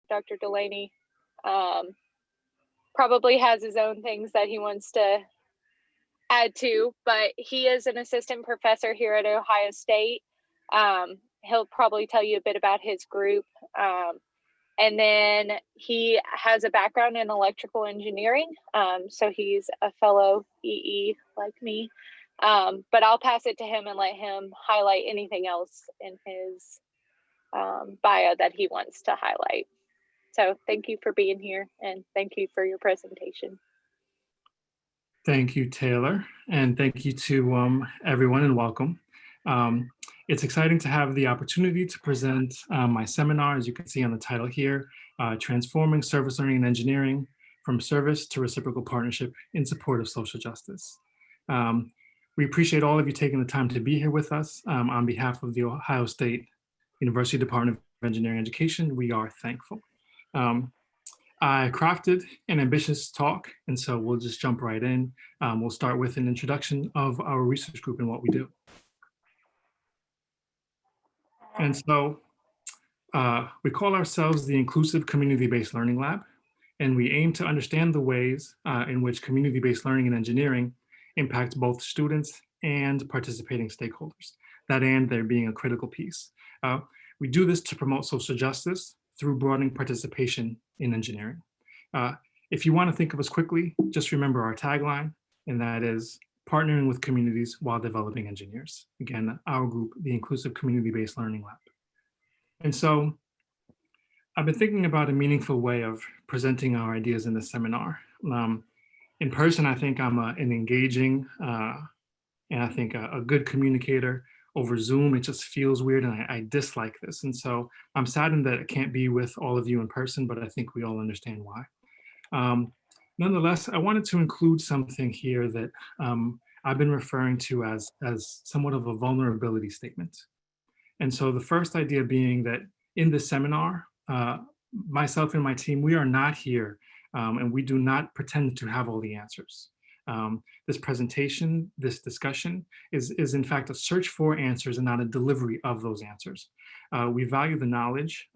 Dr. Delaney probably has his own things that he wants to add to, but he is an assistant professor here at Ohio State. He'll probably tell you a bit about his group. And then he has a background in electrical engineering. So he's a fellow EE like me. But I'll pass it to him and let him highlight anything else in his bio that he wants to highlight. So thank you for being here and thank you for your presentation. Thank you, Taylor, and thank you to everyone and welcome. It's exciting to have the opportunity to present my seminar, as you can see on the title here, Transforming Service Learning and Engineering from Service to Reciprocal Partnership in Support of Social Justice. We appreciate all of you taking the time to be here with us. On behalf of the Ohio State University Department of Engineering Education, we are thankful. I crafted an ambitious talk, and so we'll just jump right in. We'll start with an introduction of our research group and what we do. And so we call ourselves the Inclusive Community-Based Learning Lab, and we aim to understand the ways in which community-based learning and engineering impacts both students and participating stakeholders, that and there being a critical piece. We do this to promote social justice through broadening participation in engineering. If you want to think of us quickly, just remember our tagline, and that is partnering with communities while developing engineers. Again, our group, the Inclusive Community-Based Learning Lab. And so I've been thinking about a meaningful way of presenting our ideas in this seminar. In person, I think I'm an engaging and I think a good communicator. Over Zoom, it just feels weird and I dislike this. And so I'm saddened that it can't be with all of you in person, but I think we all understand why. Nonetheless, I wanted to include something here that I've been referring to as somewhat of a vulnerability statement. And so the first idea being that in this seminar, myself and my team, we are not here and we do not pretend to have all the answers. This presentation, this discussion is in fact a search for answers and not a delivery of those answers. We value the knowledge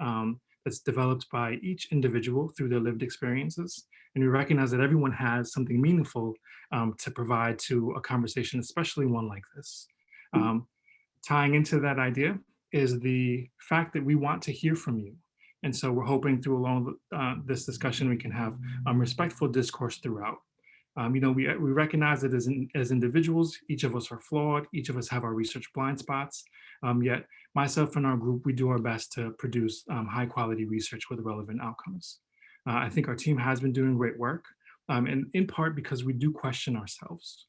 that's developed by each individual through their lived experiences. And we recognize that everyone has something meaningful to provide to a conversation, especially one like this. Tying into that idea is the fact that we want to hear from you. And so we're hoping through along this discussion, we can have respectful discourse throughout. We recognize that as individuals, each of us are flawed, each of us have our research blind spots, yet myself and our group, we do our best to produce high quality research with relevant outcomes. I think our team has been doing great work, and in part because we do question ourselves.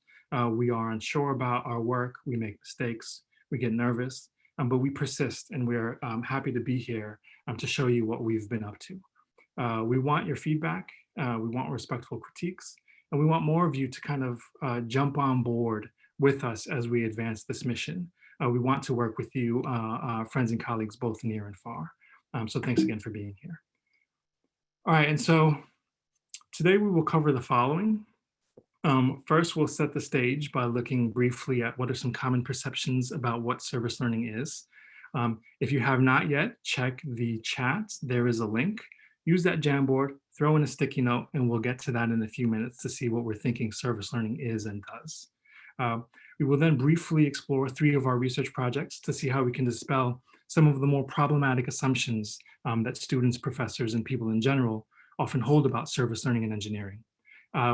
We are unsure about our work, we make mistakes, we get nervous, but we persist and we're happy to be here to show you what we've been up to. We want your feedback, we want respectful critiques, and we want more of you to kind of jump on board with us as we advance this mission. We want to work with you, friends and colleagues, both near and far. So thanks again for being here. All right, and so today we will cover the following. First, we'll set the stage by looking briefly at what are some common perceptions about what service learning is. If you have not yet, check the chat. There is a link. Use that Jamboard, throw in a sticky note, and we'll get to that in a few minutes to see what we're thinking service learning is and does. We will then briefly explore 3 of our research projects to see how we can dispel some of the more problematic assumptions that students, professors, and people in general often hold about service learning and engineering.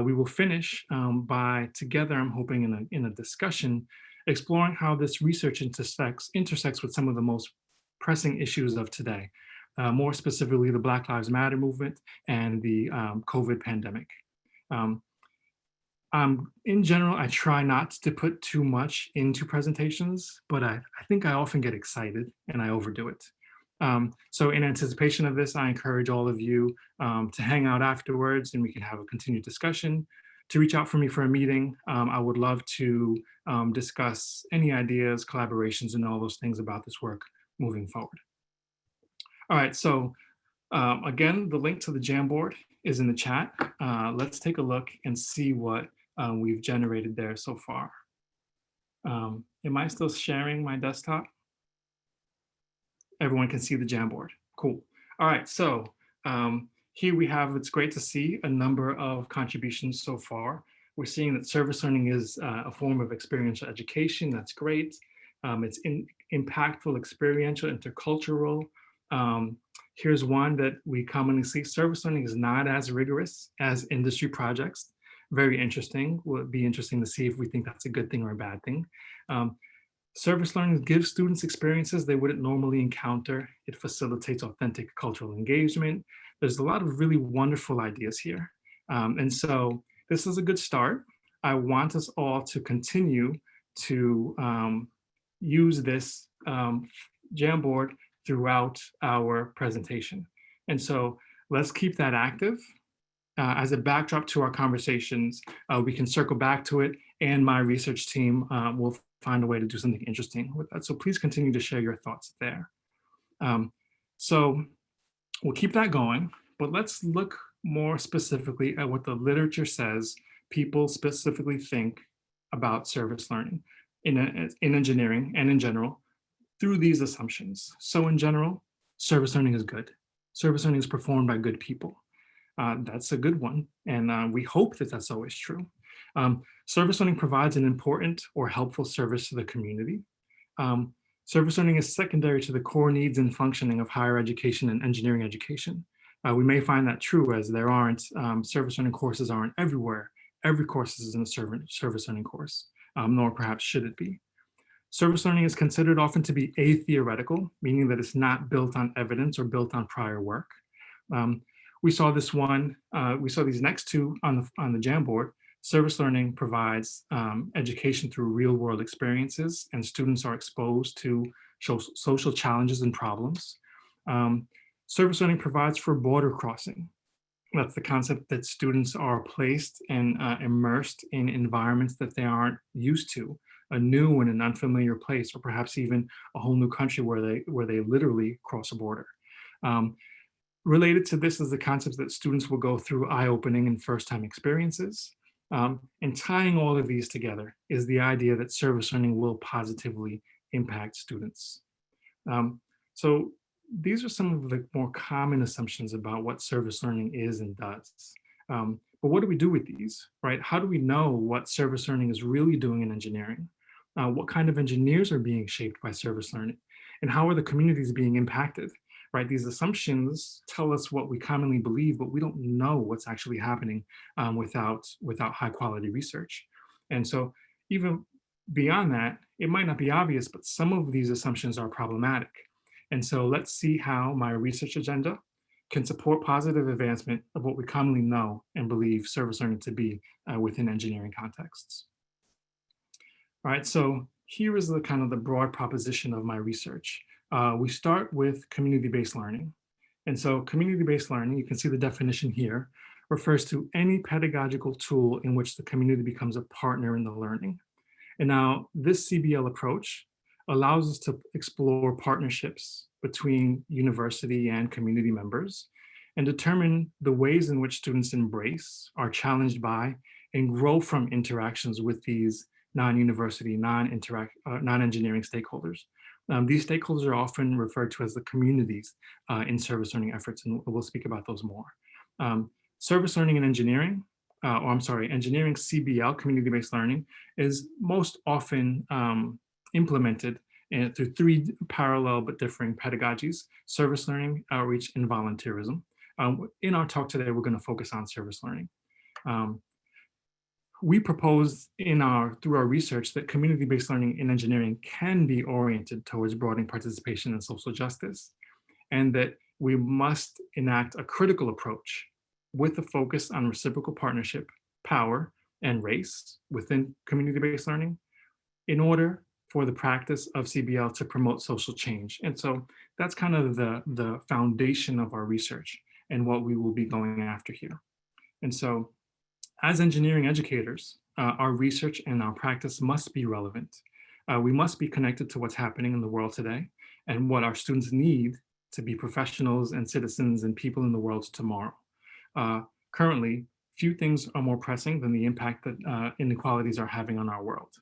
We will finish by together, I'm hoping in a discussion, exploring how this research intersects with some of the most pressing issues of today. More specifically, the Black Lives Matter movement and the COVID pandemic. In general, I try not to put too much into presentations, but I think I often get excited and I overdo it. So in anticipation of this, I encourage all of you to hang out afterwards and we can have a continued discussion. To reach out for me for a meeting, I would love to discuss any ideas, collaborations, and all those things about this work moving forward. All right, so again, the link to the Jamboard is in the chat. Let's take a look and see what we've generated there so far. Am I still sharing my desktop? Everyone can see the Jamboard. Cool. All right, so Here we have, it's great to see a number of contributions so far. We're seeing that service learning is a form of experiential education. That's great. Impactful, experiential, intercultural. Um, Here's one that we commonly see. Service learning is not as rigorous as industry projects. Very interesting. Would be interesting to see if we think that's a good thing or a bad thing. Um, Service learning gives students experiences they wouldn't normally encounter. It facilitates authentic cultural engagement. There's a lot of really wonderful ideas here. And so this is a good start. I want us all to continue to use this Jamboard throughout our presentation. And so let's keep that active. As a backdrop to our conversations, we can circle back to it, and my research team will find a way to do something interesting with that. So please continue to share your thoughts there. Um, so we'll keep that going, but let's look more specifically at what the literature says people specifically think about service learning in engineering and in general through these assumptions. So in general, service learning is good. Service learning is performed by good people. That's a good one, and we hope that that's always true. Service learning provides an important or helpful service to the community. Um, Service learning is secondary to the core needs and functioning of higher education and engineering education. We may find that true, as there aren't service learning courses aren't everywhere. Every course is in a service learning course, nor perhaps should it be. Service learning is considered often to be atheoretical, meaning that it's not built on evidence or built on prior work. Um, we saw these next two on the Jamboard. Service learning provides education through real world experiences, and students are exposed to social challenges and problems. Um, Service learning provides for border crossing. That's the concept that students are placed and immersed in environments that they aren't used to, a new and an unfamiliar place, or perhaps even a whole new country where they literally cross a border. Um, Related to this is the concept that students will go through eye-opening and first-time experiences. And tying all of these together is the idea that service learning will positively impact students. So these are some of the more common assumptions about what service learning is and does. But what do we do with these, right? How do we know what service learning is really doing in engineering? What kind of engineers are being shaped by service learning? And how are the communities being impacted? Right, these assumptions tell us what we commonly believe, but we don't know what's actually happening without high quality research. And so even beyond that, it might not be obvious, but some of these assumptions are problematic. And so let's see how my research agenda can support positive advancement of what we commonly know and believe service learning to be within engineering contexts. All right, so here is the kind of the broad proposition of my research. We start with community-based learning. And so community-based learning, you can see the definition here, refers to any pedagogical tool in which the community becomes a partner in the learning. And now this CBL approach allows us to explore partnerships between university and community members and determine the ways in which students embrace, are challenged by, and grow from interactions with these non-university, non-engineering stakeholders. These stakeholders are often referred to as the communities in service learning efforts, and we'll speak about those more. Service learning and engineering, engineering CBL, community-based learning, is most often implemented through three parallel but differing pedagogies: service learning, outreach, and volunteerism. In our talk today, we're going to focus on service learning. We propose through our research that community-based learning in engineering can be oriented towards broadening participation in social justice, and that we must enact a critical approach with a focus on reciprocal partnership, power, and race within community-based learning in order for the practice of CBL to promote social change. And so that's kind of the foundation of our research and what we will be going after here. And so as engineering educators, our research and our practice must be relevant. We must be connected to what's happening in the world today and what our students need to be professionals and citizens and people in the world tomorrow. Currently, few things are more pressing than the impact that inequalities are having on our world.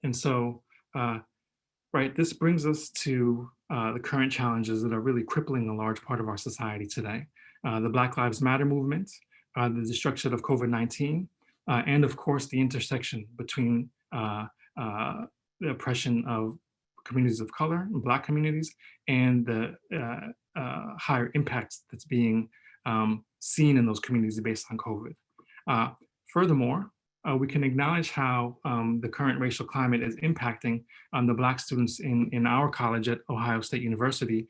And so, right, this brings us to the current challenges that are really crippling a large part of our society today. The Black Lives Matter movement, the destruction of COVID-19, and of course, the intersection between the oppression of communities of color and Black communities and the higher impact that's being seen in those communities based on COVID. Furthermore, we can acknowledge how the current racial climate is impacting the Black students in our college at Ohio State University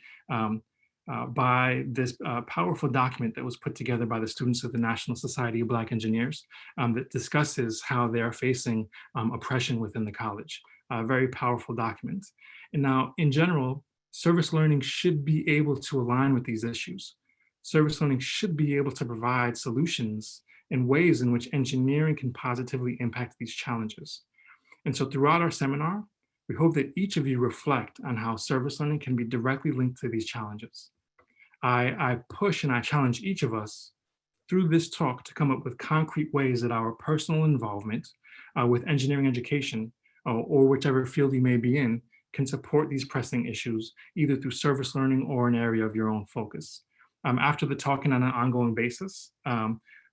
by this powerful document that was put together by the students of the National Society of Black Engineers that discusses how they are facing oppression within the college. A very powerful document. And now, in general, service learning should be able to align with these issues. Service learning should be able to provide solutions and ways in which engineering can positively impact these challenges. And so throughout our seminar, we hope that each of you reflect on how service learning can be directly linked to these challenges. I push and I challenge each of us through this talk to come up with concrete ways that our personal involvement with engineering education or whichever field you may be in can support these pressing issues, either through service learning or an area of your own focus. After the talk and on an ongoing basis,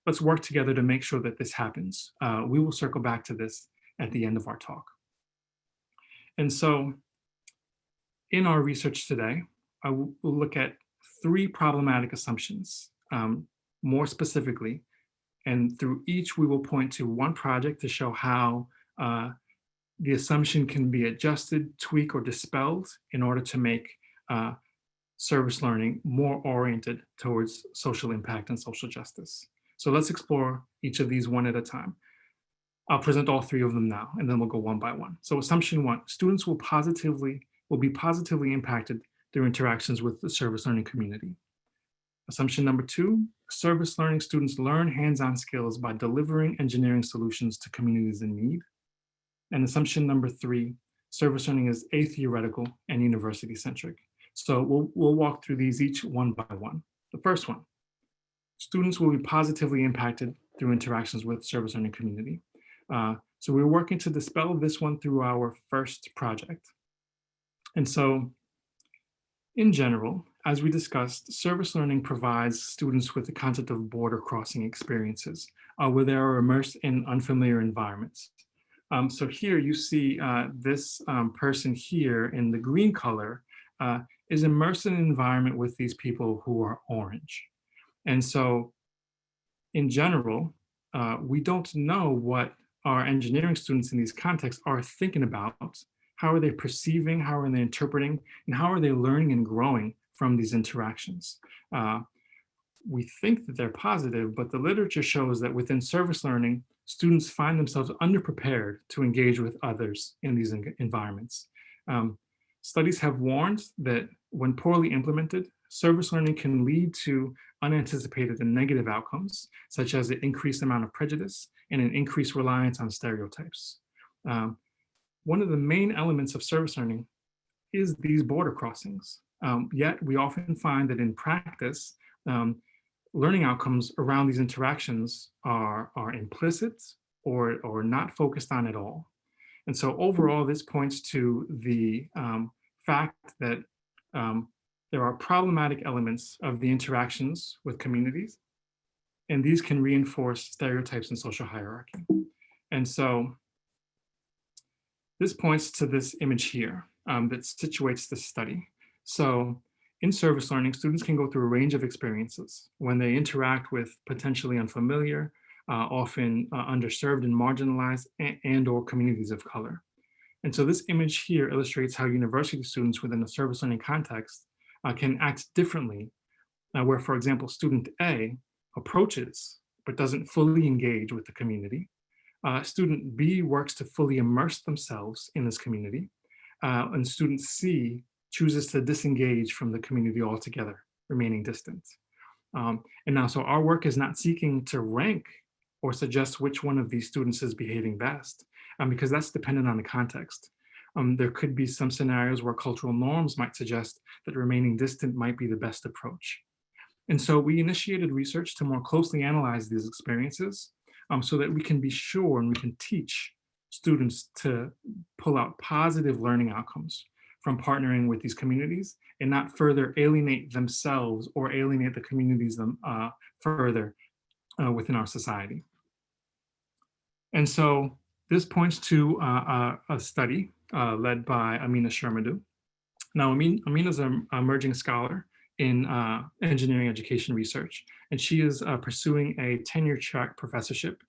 let's work together to make sure that this happens. We will circle back to this at the end of our talk. And so in our research today, I will look at 3 problematic assumptions, more specifically, and through each we will point to one project to show how the assumption can be adjusted, tweaked, or dispelled in order to make service learning more oriented towards social impact and social justice. So let's explore each of these one at a time. I'll present all 3 of them now, and then we'll go one by one. So assumption 1, students will be positively impacted through interactions with the service learning community. Assumption number 2, service learning students learn hands-on skills by delivering engineering solutions to communities in need. And assumption number 3, service learning is atheoretical and university-centric. So we'll walk through these each one by one. The first one, students will be positively impacted through interactions with service learning community. So we're working to dispel this one through our first project. And so in general, as we discussed, service learning provides students with the concept of border crossing experiences, where they are immersed in unfamiliar environments. So here you see this person here in the green color is immersed in an environment with these people who are orange. And so in general, we don't know what our engineering students in these contexts are thinking about. How are they perceiving, how are they interpreting, and how are they learning and growing from these interactions? We think that they're positive, but the literature shows that within service learning, students find themselves underprepared to engage with others in these environments. Studies have warned that when poorly implemented, service learning can lead to unanticipated and negative outcomes, such as an increased amount of prejudice and an increased reliance on stereotypes. One of the main elements of service learning is these border crossings. Yet we often find that in practice, learning outcomes around these interactions are implicit or not focused on at all. And so overall, this points to the fact that there are problematic elements of the interactions with communities, and these can reinforce stereotypes and social hierarchy. And so this points to this image here that situates this study. So in service learning, students can go through a range of experiences when they interact with potentially unfamiliar, often underserved and marginalized and or communities of color. And so this image here illustrates how university students within a service learning context can act differently, where, for example, student A approaches but doesn't fully engage with the community. Student B works to fully immerse themselves in this community, and student C chooses to disengage from the community altogether, remaining distant. And now, so our work is not seeking to rank or suggest which one of these students is behaving best, because that's dependent on the context. There could be some scenarios where cultural norms might suggest that remaining distant might be the best approach. And so we initiated research to more closely analyze these experiences so that we can be sure and we can teach students to pull out positive learning outcomes from partnering with these communities and not further alienate themselves or alienate the communities further within our society. And so this points to a study led by Amina Shermadou. Now, Amina is an emerging scholar in engineering education research, and she is pursuing a tenure track professorship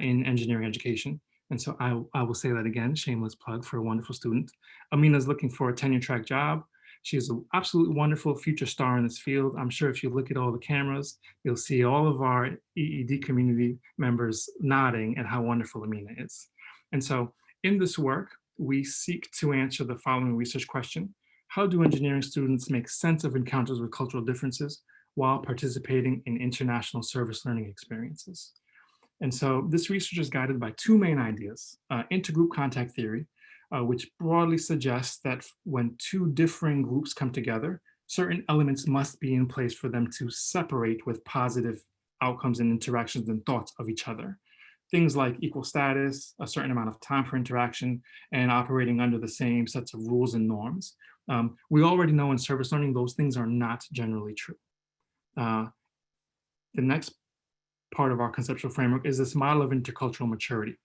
in engineering education. And so I will say that again, shameless plug for a wonderful student. Amina is looking for a tenure track job. She is an absolutely wonderful future star in this field. I'm sure if you look at all the cameras, you'll see all of our EED community members nodding at how wonderful Amina is. And so in this work, we seek to answer the following research question: how do engineering students make sense of encounters with cultural differences while participating in international service learning experiences? And so this research is guided by two main ideas: intergroup contact theory, which broadly suggests that when two differing groups come together, certain elements must be in place for them to separate with positive outcomes and interactions and thoughts of each other. Things like equal status, a certain amount of time for interaction, and operating under the same sets of rules and norms. We already know in service learning, those things are not generally true. The next part of our conceptual framework is this model of intercultural maturity.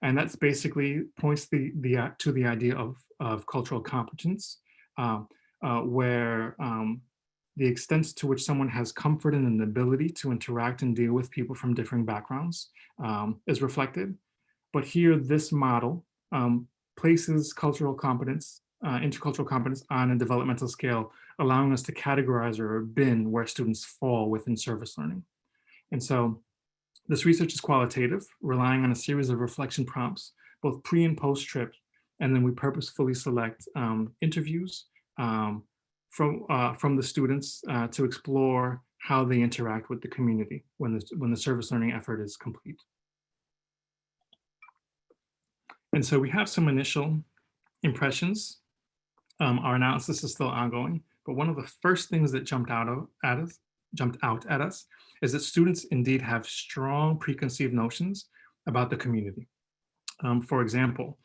And that's basically points to the idea of cultural competence, where the extent to which someone has comfort and an ability to interact and deal with people from different backgrounds is reflected. But here, this model places cultural competence, intercultural competence on a developmental scale, allowing us to categorize or bin where students fall within service learning. And so this research is qualitative, relying on a series of reflection prompts, both pre and post trip, and then we purposefully select interviews from the students to explore how they interact with the community when the service learning effort is complete. And so we have some initial impressions. Our analysis is still ongoing, but one of the first things that jumped out at us is that students indeed have strong preconceived notions about the community. For example,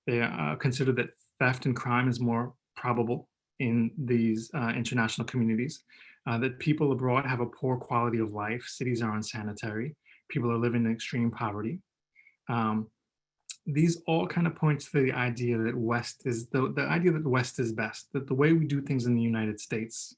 they consider that theft and crime is more probable in these international communities, that people abroad have a poor quality of life, cities are unsanitary, people are living in extreme poverty. These all kind of point to the idea that West is the idea that the West is best, that the way we do things in the United States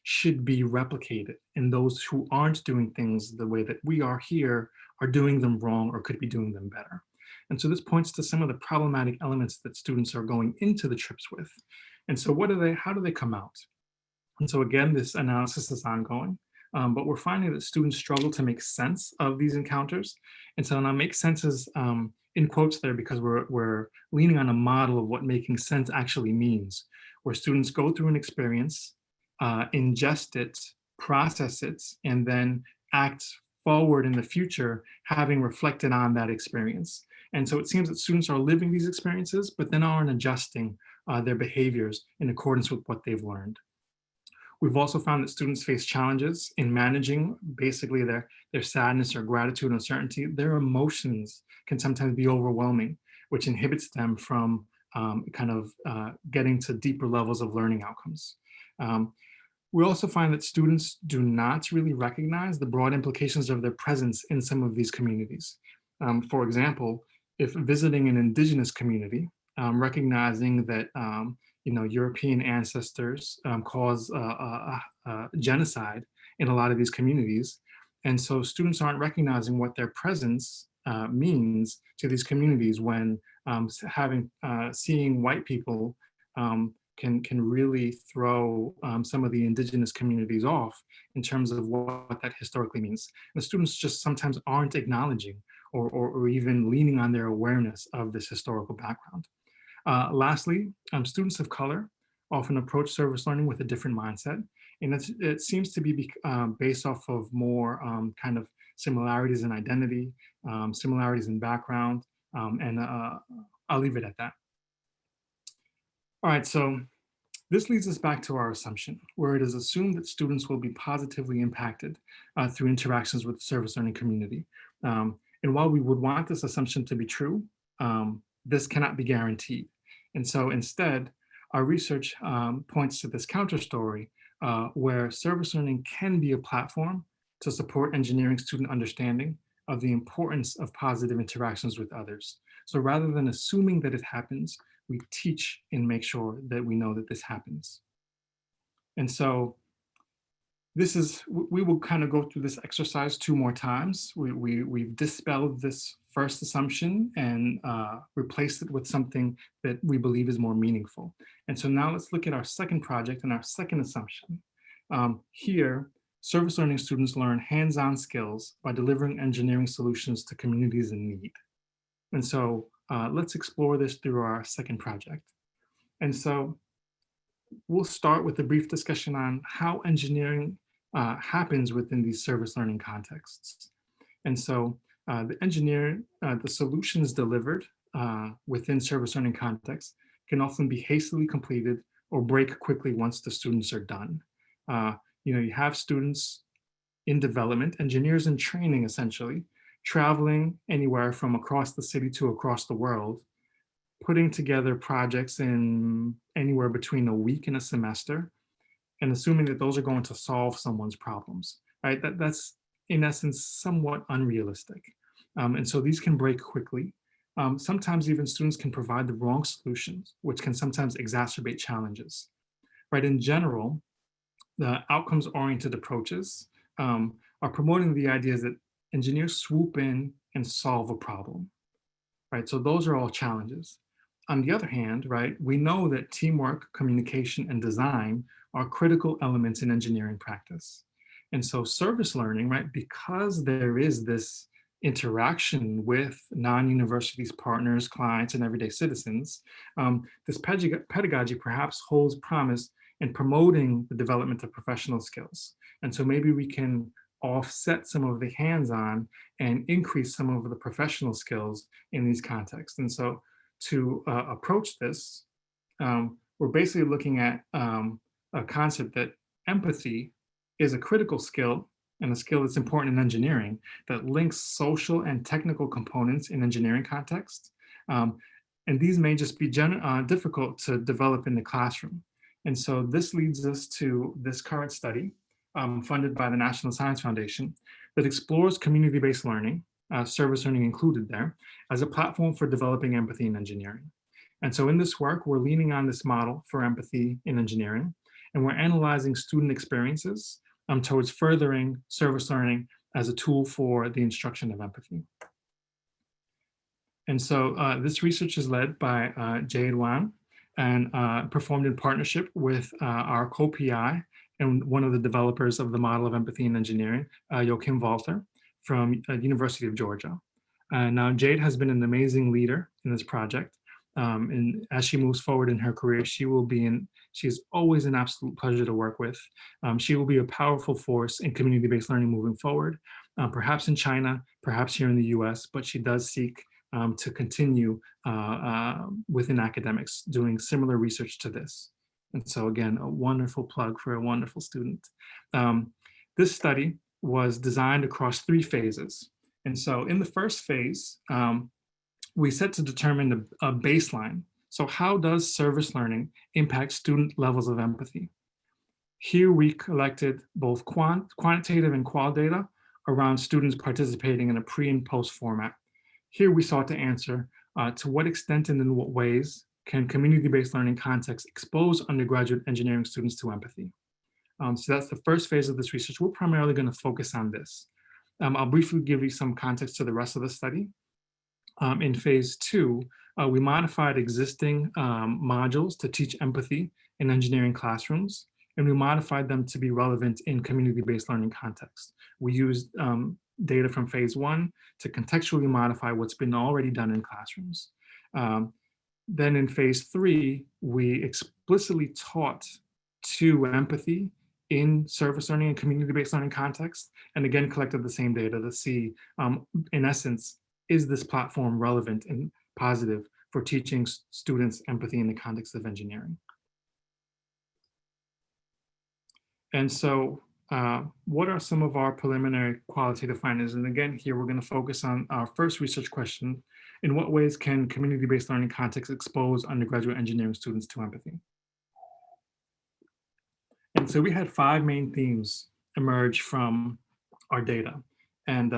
should be replicated, and those who aren't doing things the way that we are here are doing them wrong or could be doing them better. And so this points to some of the problematic elements that students are going into the trips with. And so how do they come out? And so again, this analysis is ongoing, but we're finding that students struggle to make sense of these encounters. And so now make sense is in quotes there because we're leaning on a model of what making sense actually means, where students go through an experience, ingest it, process it, and then act forward in the future, having reflected on that experience. And so it seems that students are living these experiences, but then aren't adjusting their behaviors in accordance with what they've learned. We've also found that students face challenges in managing basically their sadness or gratitude and uncertainty. Their emotions can sometimes be overwhelming, which inhibits them from getting to deeper levels of learning outcomes. We also find that students do not really recognize the broad implications of their presence in some of these communities. For example, if visiting an indigenous community, recognizing that European ancestors caused genocide in a lot of these communities. And so students aren't recognizing what their presence means to these communities when seeing white people can really throw some of the indigenous communities off in terms of what that historically means. And students just sometimes aren't acknowledging or even leaning on their awareness of this historical background. Lastly, students of color often approach service learning with a different mindset, and it seems to be based off of more kind of similarities in identity, similarities in background, and I'll leave it at that. All right, so this leads us back to our assumption, where it is assumed that students will be positively impacted through interactions with the service learning community. And while we would want this assumption to be true, this cannot be guaranteed. And so instead, our research points to this counter story where service learning can be a platform to support engineering student understanding of the importance of positive interactions with others. So rather than assuming that it happens, we teach and make sure that we know that this happens. And so we will kind of go through this exercise two more times. We've dispelled this first assumption and replaced it with something that we believe is more meaningful. And so now let's look at our second project and our second assumption. Here, service learning students learn hands-on skills by delivering engineering solutions to communities in need. And so let's explore this through our second project. And so we'll start with a brief discussion on how engineering happens within these service learning contexts. And so the solutions delivered within service learning contexts can often be hastily completed or break quickly once the students are done. You have students in development, engineers in training essentially, traveling anywhere from across the city to across the world, putting together projects in anywhere between a week and a semester, and assuming that those are going to solve someone's problems, right? That's in essence somewhat unrealistic. And so these can break quickly. Sometimes even students can provide the wrong solutions, which can sometimes exacerbate challenges, right? In general, the outcomes-oriented approaches are promoting the ideas that engineers swoop in and solve a problem, right? So those are all challenges. On the other hand, right, we know that teamwork, communication, and design are critical elements in engineering practice. And so service learning, right, because there is this interaction with non-universities, partners, clients, and everyday citizens, this pedagogy perhaps holds promise in promoting the development of professional skills. And so maybe we can offset some of the hands-on and increase some of the professional skills in these contexts. And so to approach this, we're basically looking at a concept that empathy is a critical skill and a skill that's important in engineering that links social and technical components in engineering context. And these may just be difficult to develop in the classroom. And so this leads us to this current study funded by the National Science Foundation that explores community-based learning, service learning included there, as a platform for developing empathy in engineering. And so in this work, we're leaning on this model for empathy in engineering, and we're analyzing student experiences towards furthering service learning as a tool for the instruction of empathy. And so this research is led by Jade Wan and performed in partnership with our co-PI and one of the developers of the model of empathy in engineering, Joachim Walter from University of Georgia. Now Jade has been an amazing leader in this project. And as she moves forward in her career, she's always an absolute pleasure to work with. She will be a powerful force in community-based learning moving forward, perhaps in China, perhaps here in the US, but she does seek to continue within academics doing similar research to this. And so again, a wonderful plug for a wonderful student. This study was designed across 3 phases. And so in the first phase, we set to determine a baseline. So how does service learning impact student levels of empathy? Here we collected both quantitative and qual data around students participating in a pre and post format. Here we sought to answer to what extent and in what ways can community-based learning contexts expose undergraduate engineering students to empathy? So that's the first phase of this research. We're primarily going to focus on this. I'll briefly give you some context to the rest of the study. In phase 2, we modified existing modules to teach empathy in engineering classrooms, and we modified them to be relevant in community-based learning context. We used data from phase 1 to contextually modify what's been already done in classrooms. Then in phase 3, we explicitly taught to empathy in service learning and community-based learning context, and again collected the same data to see, in essence, is this platform relevant and positive for teaching students empathy in the context of engineering? And so what are some of our preliminary qualitative findings? And again, here we're going to focus on our first research question: in what ways can community-based learning contexts expose undergraduate engineering students to empathy? And so we had five main themes emerge from our data. And,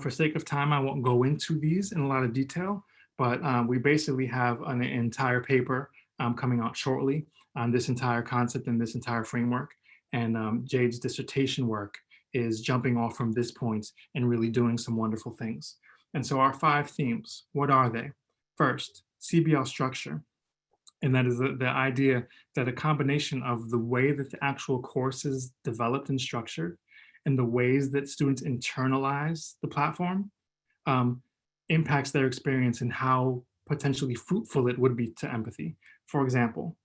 for sake of time, I won't go into these in a lot of detail, but we basically have an entire paper coming out shortly on this entire concept and this entire framework. And Jade's dissertation work is jumping off from this point and really doing some wonderful things. And so our five themes, what are they? First, CBL structure. And that is the idea that a combination of the way that the actual course is developed and structured and the ways that students internalize the platform um, impacts their experience and how potentially fruitful it would be to empathy. For example,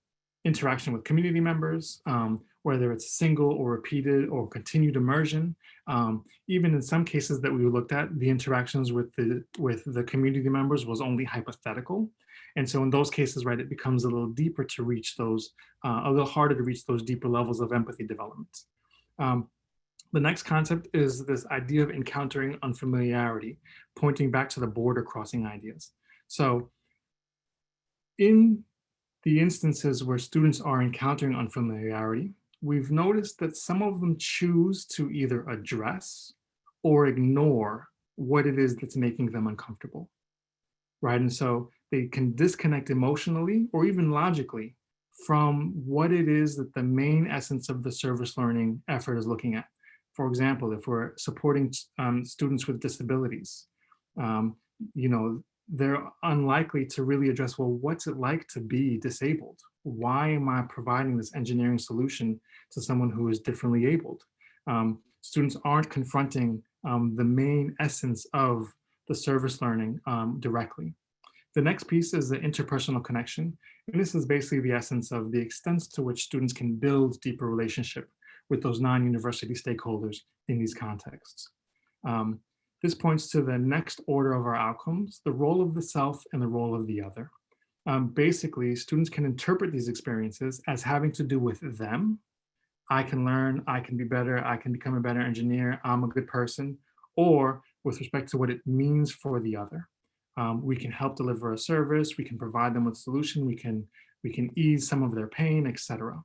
interaction with community members, whether it's single or repeated or continued immersion. Even in some cases that we looked at, the interactions with the community members was only hypothetical. And so in those cases, right, it becomes a little deeper to reach those, a little harder to reach those deeper levels of empathy development. Um, the next concept is this idea of encountering unfamiliarity, pointing back to the border crossing ideas. So in the instances where students are encountering unfamiliarity, we've noticed that some of them choose to either address or ignore what it is that's making them uncomfortable, right? And so they can disconnect emotionally or even logically from what it is that the main essence of the service learning effort is looking at. For example, if we're supporting students with disabilities, um, you know, they're unlikely to really address, well, what's it like to be disabled? Why am I providing this engineering solution to someone who is differently abled? Students aren't confronting the main essence of the service learning directly. The next piece is the interpersonal connection. And this is basically the essence of the extent to which students can build deeper relationship with those non-university stakeholders in these contexts. Um, this points to the next order of our outcomes, the role of the self and the role of the other. Basically, students can interpret these experiences as having to do with them. I can learn, I can be better, I can become a better engineer, I'm a good person, or with respect to what it means for the other. We can help deliver a service, we can provide them with a solution, we can ease some of their pain, etc.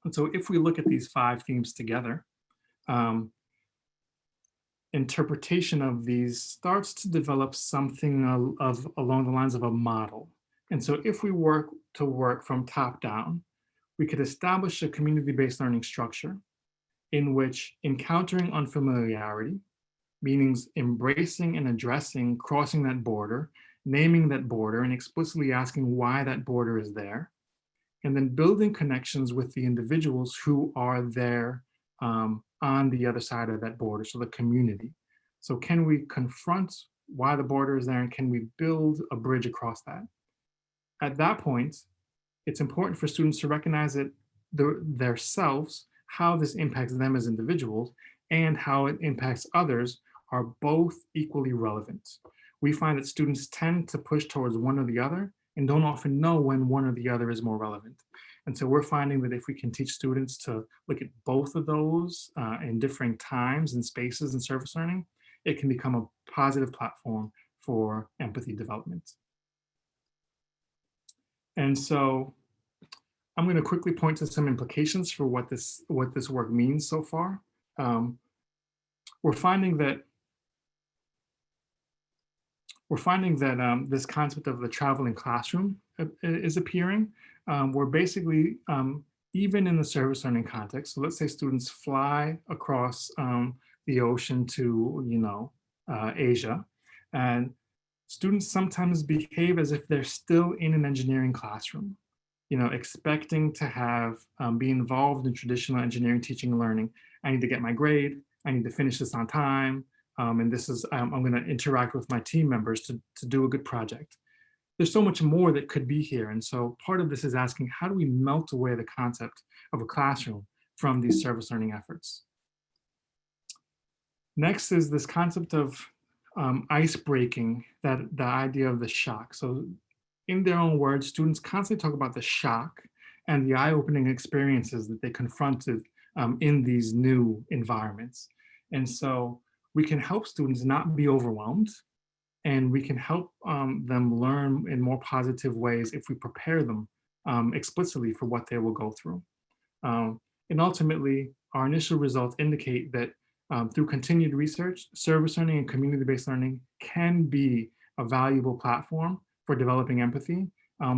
And so if we look at these five themes together, um, interpretation of these starts to develop something of along the lines of a model. And so if we work from top down, we could establish a community-based learning structure in which encountering unfamiliarity, meaning embracing and addressing crossing that border, naming that border, and explicitly asking why that border is there, and then building connections with the individuals who are there on the other side of that border, so the community. So can we confront why the border is there and can we build a bridge across that? At that point, it's important for students to recognize that their selves, how this impacts them as individuals, and how it impacts others are both equally relevant. We find that students tend to push towards one or the other and don't often know when one or the other is more relevant. And so we're finding that if we can teach students to look at both of those in different times and spaces in service learning, it can become a positive platform for empathy development. And so I'm going to quickly point to some implications for what this work means so far. We're finding that this concept of the traveling classroom is appearing. Where basically, even in the service learning context, so let's say students fly across the ocean to Asia, and students sometimes behave as if they're still in an engineering classroom, expecting to have be involved in traditional engineering teaching and learning. I need to get my grade. I need to finish this on time. And this is, I'm going to interact with my team members to do a good project. There's so much more that could be here. And so part of this is asking, how do we melt away the concept of a classroom from these service learning efforts? Next is this concept of ice breaking, that the idea of the shock. So in their own words, students constantly talk about the shock and the eye-opening experiences that they confronted in these new environments. And so we can help students not be overwhelmed, and we can help them learn in more positive ways if we prepare them explicitly for what they will go through. And ultimately, our initial results indicate that through continued research, service learning and community-based learning can be a valuable platform for developing empathy,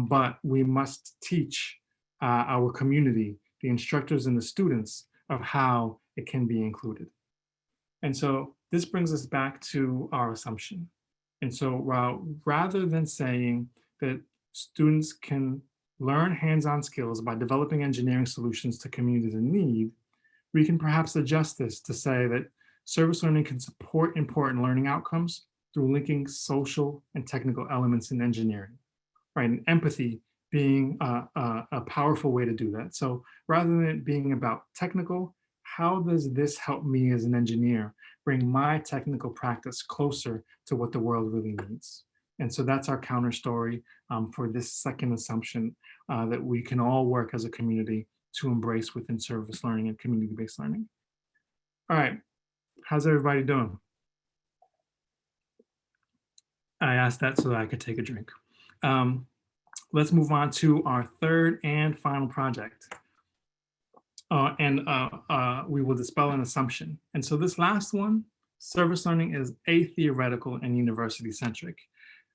but we must teach our community, the instructors and the students, of how it can be included. And so this brings us back to our assumption. And so rather than saying that students can learn hands-on skills by developing engineering solutions to communities in need, we can perhaps adjust this to say that service learning can support important learning outcomes through linking social and technical elements in engineering, right? And empathy being a powerful way to do that. So rather than it being about technical, how does this help me as an engineer bring my technical practice closer to what the world really needs? And so that's our counter story for this second assumption that we can all work as a community to embrace within service learning and community-based learning. All right, how's everybody doing? I asked that so that I could take a drink. Let's move on to our third and final project. We will dispel an assumption. And so this last one, service learning, is atheoretical and university centric.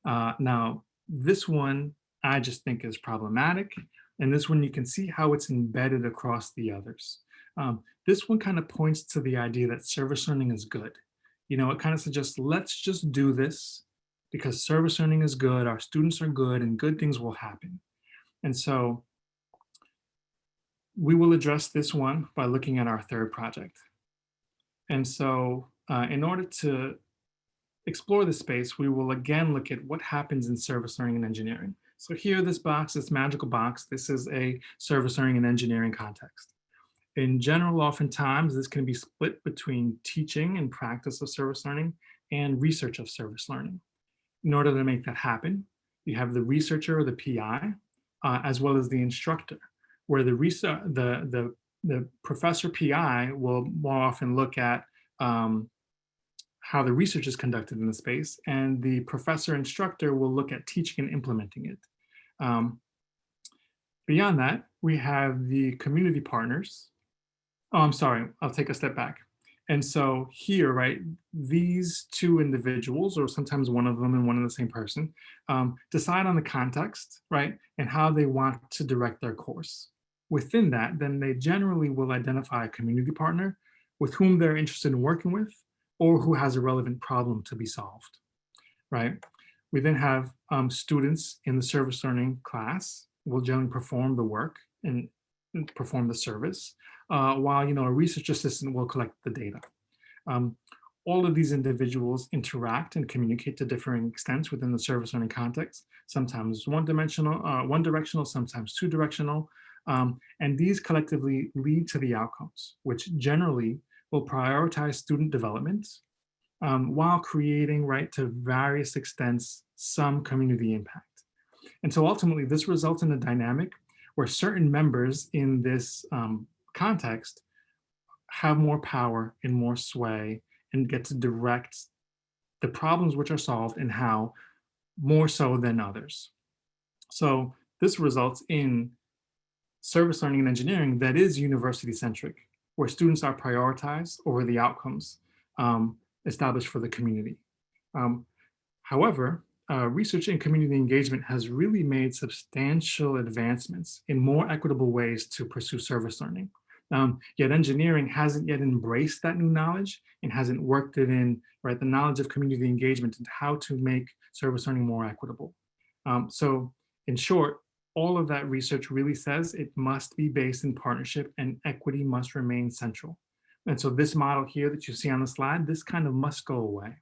Now, this one I just think is problematic. And this one, you can see how it's embedded across the others. This one kind of points to the idea that service learning is good. You know, it kind of suggests, let's just do this because service learning is good, our students are good, and good things will happen. And so we will address this one by looking at our third project. And so in order to explore the space, we will again look at what happens in service learning and engineering. So here, this box, this magical box, this is a service learning and engineering context. In general, oftentimes, this can be split between teaching and practice of service learning and research of service learning. In order to make that happen, you have the researcher or the PI, as well as the instructor, where the professor PI will more often look at how the research is conducted in the space, and the professor instructor will look at teaching and implementing it. Beyond that, we have the community partners. Oh, I'm sorry, I'll take a step back. And so here, right, these two individuals, or sometimes one of them and one and the same person, decide on the context, right, and how they want to direct their course. Within that, then they generally will identify a community partner with whom they're interested in working with, or who has a relevant problem to be solved, right? We then have students in the service learning class will generally perform the work and perform the service, while a research assistant will collect the data. All of these individuals interact and communicate to differing extents within the service learning context, sometimes one directional, sometimes two directional, and these collectively lead to the outcomes, which generally will prioritize student development while creating, right, to various extents, some community impact. And so ultimately, this results in a dynamic where certain members in this context have more power and more sway and get to direct the problems which are solved and how more so than others. So this results in service learning and engineering that is university centric, where students are prioritized over the outcomes established for the community. However, research in community engagement has really made substantial advancements in more equitable ways to pursue service learning. Yet engineering hasn't yet embraced that new knowledge and hasn't worked it in, right, the knowledge of community engagement and how to make service learning more equitable. So in short, all of that research really says it must be based in partnership and equity must remain central. And so this model here that you see on the slide, this kind of must go away.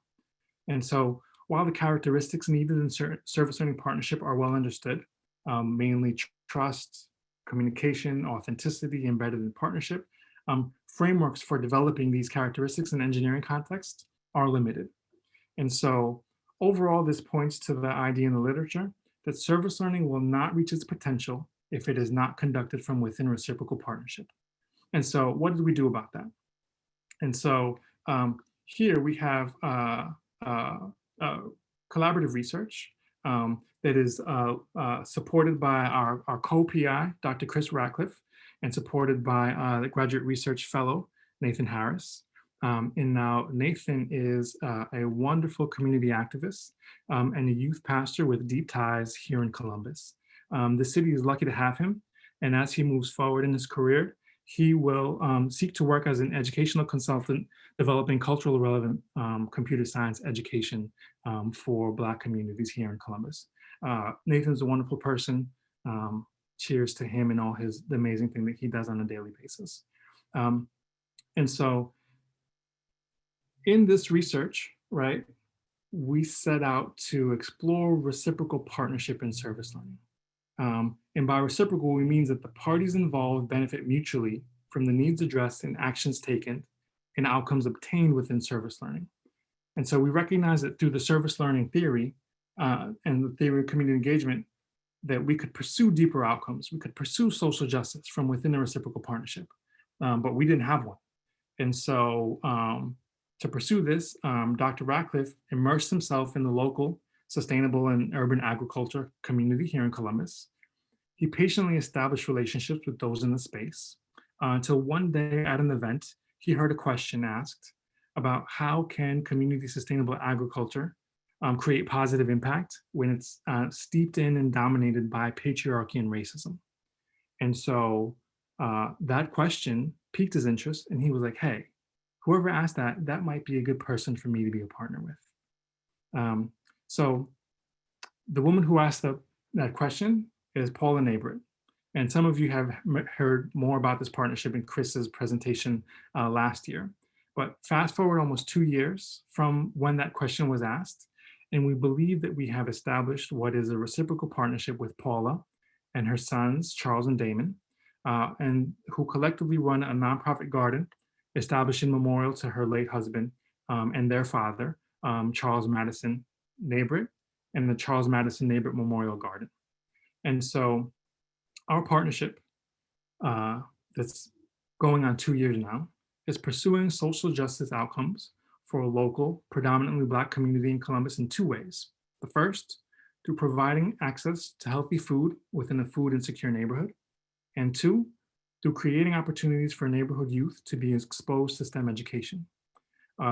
And so while the characteristics needed in service learning partnership are well understood, mainly trust, communication, authenticity embedded in partnership, frameworks for developing these characteristics in engineering context are limited. And so overall, this points to the idea in the literature that service learning will not reach its potential if it is not conducted from within reciprocal partnership. And so what did we do about that? And so here we have collaborative research that is supported by our co-PI, Dr. Chris Radcliffe, and supported by the graduate research fellow, Nathan Harris. And now Nathan is a wonderful community activist and a youth pastor with deep ties here in Columbus. The city is lucky to have him, and as he moves forward in his career, he will seek to work as an educational consultant, developing culturally relevant computer science education for Black communities here in Columbus. Nathan's a wonderful person. Cheers to him and all the amazing thing that he does on a daily basis. And so in this research, right, we set out to explore reciprocal partnership in service learning. And by reciprocal, we mean that the parties involved benefit mutually from the needs addressed and actions taken and outcomes obtained within service learning. And so we recognize that through the service learning theory and the theory of community engagement, that we could pursue deeper outcomes. We could pursue social justice from within a reciprocal partnership, but we didn't have one. And so to pursue this, Dr. Ratcliffe immersed himself in the local, sustainable, and urban agriculture community here in Columbus. He patiently established relationships with those in the space until one day at an event, he heard a question asked about how can community sustainable agriculture create positive impact when it's steeped in and dominated by patriarchy and racism. And so that question piqued his interest, and he was like, hey, whoever asked that, that might be a good person for me to be a partner with. So the woman who asked that question is Paula Nabrit. And some of you have heard more about this partnership in Chris's presentation last year. But fast forward almost 2 years from when that question was asked, and we believe that we have established what is a reciprocal partnership with Paula and her sons, Charles and Damon, and who collectively run a nonprofit garden established in memorial to her late husband and their father, Charles Madison Nabrit, and the Charles Madison Nabrit Memorial Garden. And so our partnership that's going on 2 years now is pursuing social justice outcomes for a local, predominantly Black community in Columbus in 2 ways. The first, through providing access to healthy food within a food insecure neighborhood. And 2, through creating opportunities for neighborhood youth to be exposed to STEM education.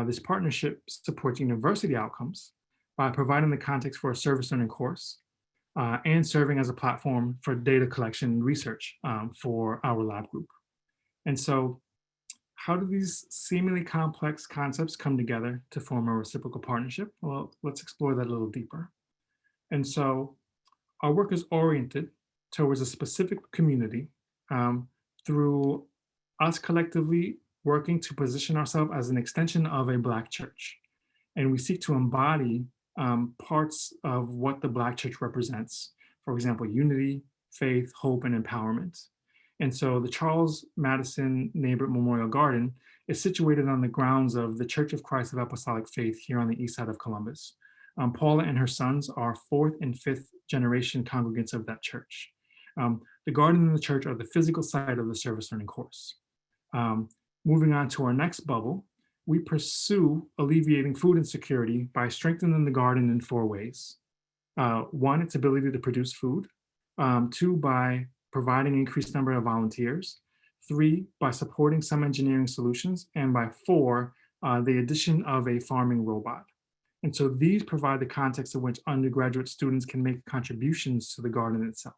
This partnership supports university outcomes by providing the context for a service learning course and serving as a platform for data collection and research for our lab group. And so how do these seemingly complex concepts come together to form a reciprocal partnership? Well, let's explore that a little deeper. And so our work is oriented towards a specific community through us collectively working to position ourselves as an extension of a Black church. And we seek to embody parts of what the Black church represents. For example, unity, faith, hope, and empowerment. And so the Charles Madison Nabrit Memorial Garden is situated on the grounds of the Church of Christ of Apostolic Faith here on the east side of Columbus. Paula and her sons are 4th and 5th generation congregants of that church. The garden and the church are the physical site of the service learning course. Moving on to our next bubble, we pursue alleviating food insecurity by strengthening the garden in 4 ways. 1, its ability to produce food. 2, by providing increased number of volunteers. 3, by supporting some engineering solutions. And by 4, the addition of a farming robot. And so these provide the context in which undergraduate students can make contributions to the garden itself.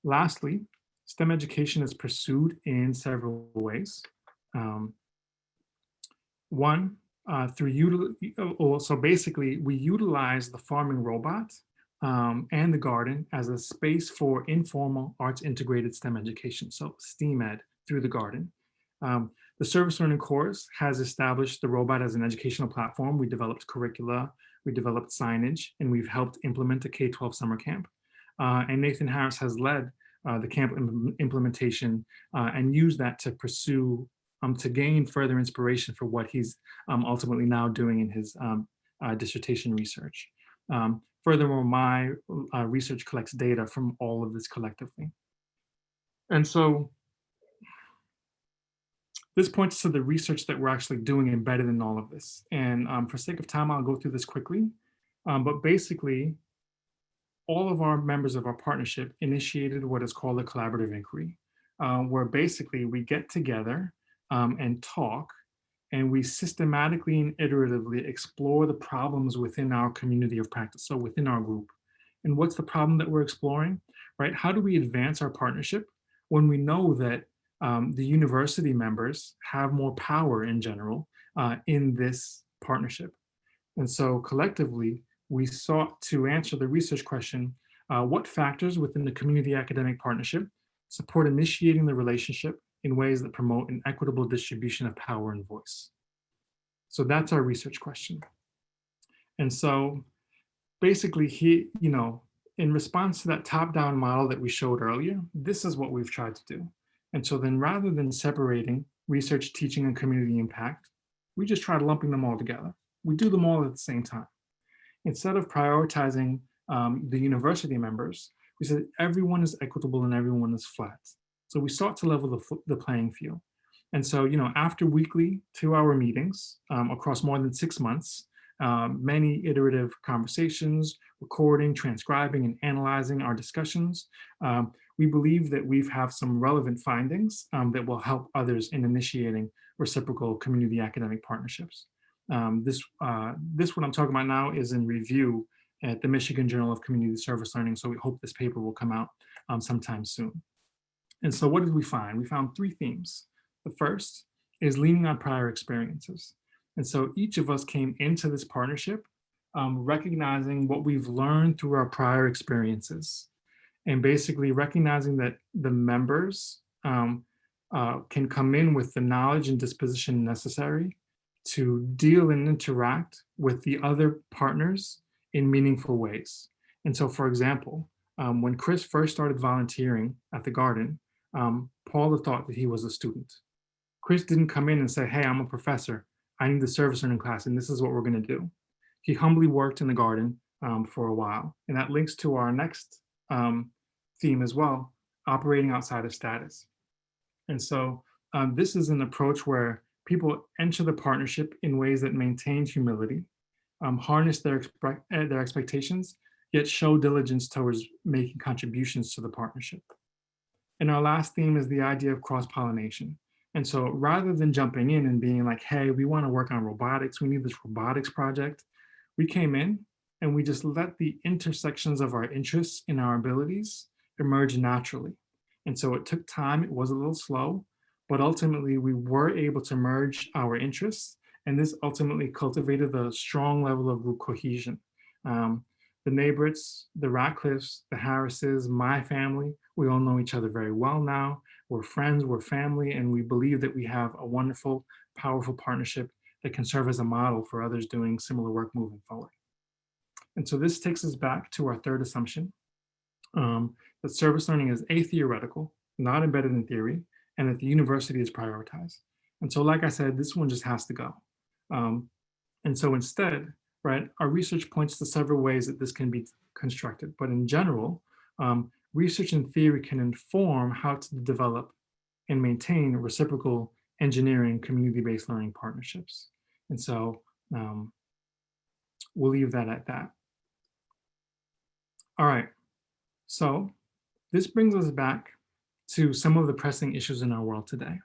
Lastly, STEM education is pursued in several ways. One, so basically we utilize the farming robot and the garden as a space for informal arts integrated STEM education, so STEAM Ed through the garden. The service learning course has established the robot as an educational platform. We developed curricula, we developed signage, and we've helped implement a K-12 summer camp. And Nathan Harris has led the camp implementation and used that to pursue, to gain further inspiration for what he's ultimately now doing in his dissertation research. Furthermore, my research collects data from all of this collectively. And so this points to the research that we're actually doing embedded in all of this. And for sake of time, I'll go through this quickly. But basically, all of our members of our partnership initiated what is called a collaborative inquiry. where basically we get together and talk, and we systematically and iteratively explore the problems within our community of practice, so within our group. And what's the problem that we're exploring, right? How do we advance our partnership when we know that the university members have more power in general in this partnership? And so collectively, we sought to answer the research question, what factors within the community academic partnership support initiating the relationship in ways that promote an equitable distribution of power and voice? So that's our research question. And so basically, in response to that top-down model that we showed earlier, this is what we've tried to do. And so then rather than separating research, teaching, and community impact, we just tried lumping them all together. We do them all at the same time. Instead of prioritizing the university members, we said everyone is equitable and everyone is flat. So we sought to level the playing field. And so, after weekly 2-hour meetings across more than 6 months, many iterative conversations, recording, transcribing, and analyzing our discussions, we believe that we have some relevant findings that will help others in initiating reciprocal community academic partnerships. This what I'm talking about now is in review at the Michigan Journal of Community Service Learning, so we hope this paper will come out sometime soon. And so what did we find? We found 3 themes. The first is leaning on prior experiences. And so each of us came into this partnership recognizing what we've learned through our prior experiences, and basically recognizing that the members can come in with the knowledge and disposition necessary to deal and interact with the other partners in meaningful ways. And so, for example, when Chris first started volunteering at the garden, Paula thought that he was a student. Chris didn't come in and say, hey, I'm a professor. I need the service learning class, and this is what we're going to do. He humbly worked in the garden for a while. And that links to our next theme as well, operating outside of status. And so this is an approach where people enter the partnership in ways that maintain humility, harness their expectations, yet show diligence towards making contributions to the partnership. And our last theme is the idea of cross-pollination. And so rather than jumping in and being like, hey, we want to work on robotics, we need this robotics project, we came in and we just let the intersections of our interests and our abilities emerge naturally. And so it took time, it was a little slow, but ultimately we were able to merge our interests, and this ultimately cultivated a strong level of group cohesion. The Nabrits, the Ratcliffes, the Harrises, my family, we all know each other very well now. We're friends, we're family, and we believe that we have a wonderful, powerful partnership that can serve as a model for others doing similar work moving forward. And so this takes us back to our third assumption, that service learning is atheoretical, not embedded in theory, and that the university is prioritized. And so, like I said, this one just has to go. And so instead, right, our research points to several ways that this can be constructed. But in general, research and theory can inform how to develop and maintain reciprocal engineering community-based learning partnerships. And so we'll leave that at that. All right, so this brings us back to some of the pressing issues in our world today.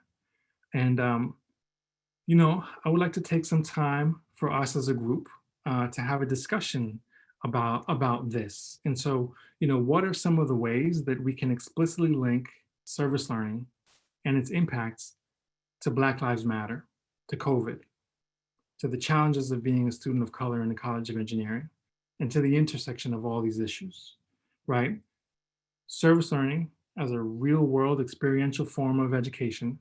And, I would like to take some time for us as a group to have a discussion about this. And so, what are some of the ways that we can explicitly link service learning and its impacts to Black Lives Matter, to COVID, to the challenges of being a student of color in the College of Engineering, and to the intersection of all these issues, right? Service learning as a real world experiential form of education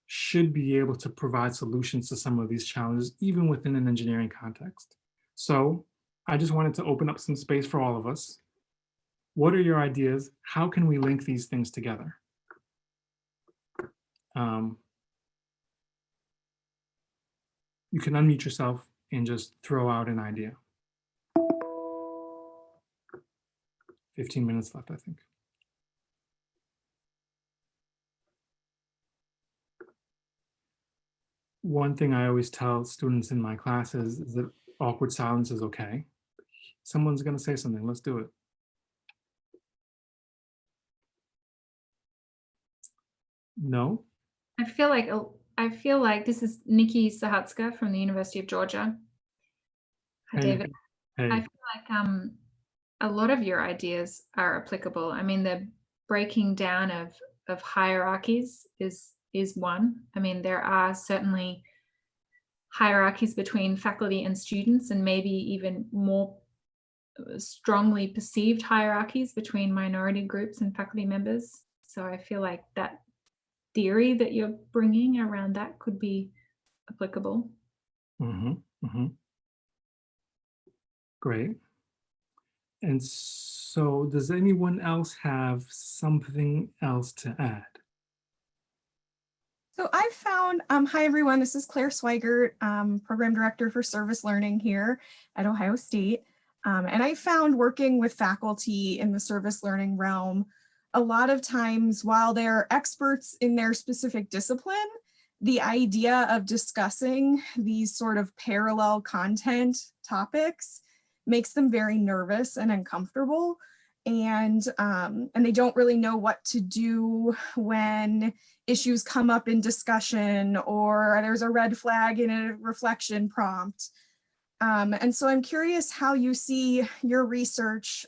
should be able to provide solutions to some of these challenges, even within an engineering context. So I just wanted to open up some space for all of us. What are your ideas? How can we link these things together? You can unmute yourself and just throw out an idea. 15 minutes left, I think. One thing I always tell students in my classes is that awkward silence is okay. Someone's going to say something. Let's do it. No? I feel like this is Nikki Sahatska from the University of Georgia. Hi, Hey, David. Nikki. I Hey. feel like a lot of your ideas are applicable. I mean, the breaking down of hierarchies is one. I mean, there are certainly hierarchies between faculty and students, and maybe even more strongly perceived hierarchies between minority groups and faculty members. So I feel like that theory that you're bringing around that could be applicable. Mm-hmm. Mm-hmm. Great. And so does anyone else have something else to add? So I've found, hi everyone, this is Claire Swigert, Program Director for Service Learning here at Ohio State. And I found working with faculty in the service learning realm, a lot of times while they're experts in their specific discipline, the idea of discussing these sort of parallel content topics makes them very nervous and uncomfortable. And they don't really know what to do when issues come up in discussion or there's a red flag in a reflection prompt. And so I'm curious how you see your research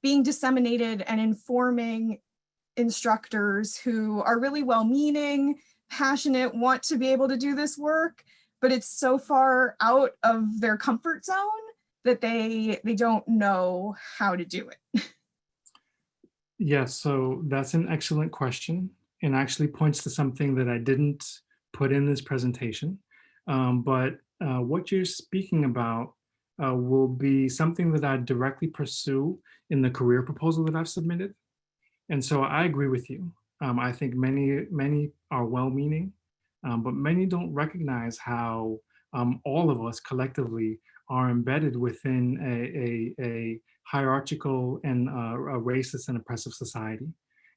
being disseminated and informing instructors who are really well-meaning, passionate, want to be able to do this work, but it's so far out of their comfort zone that they don't know how to do it. Yes, so that's an excellent question and actually points to something that I didn't put in this presentation. But what you're speaking about will be something that I directly pursue in the career proposal that I've submitted. And so I agree with you. I think many are well-meaning, but many don't recognize how all of us collectively are embedded within a hierarchical and a racist and oppressive society.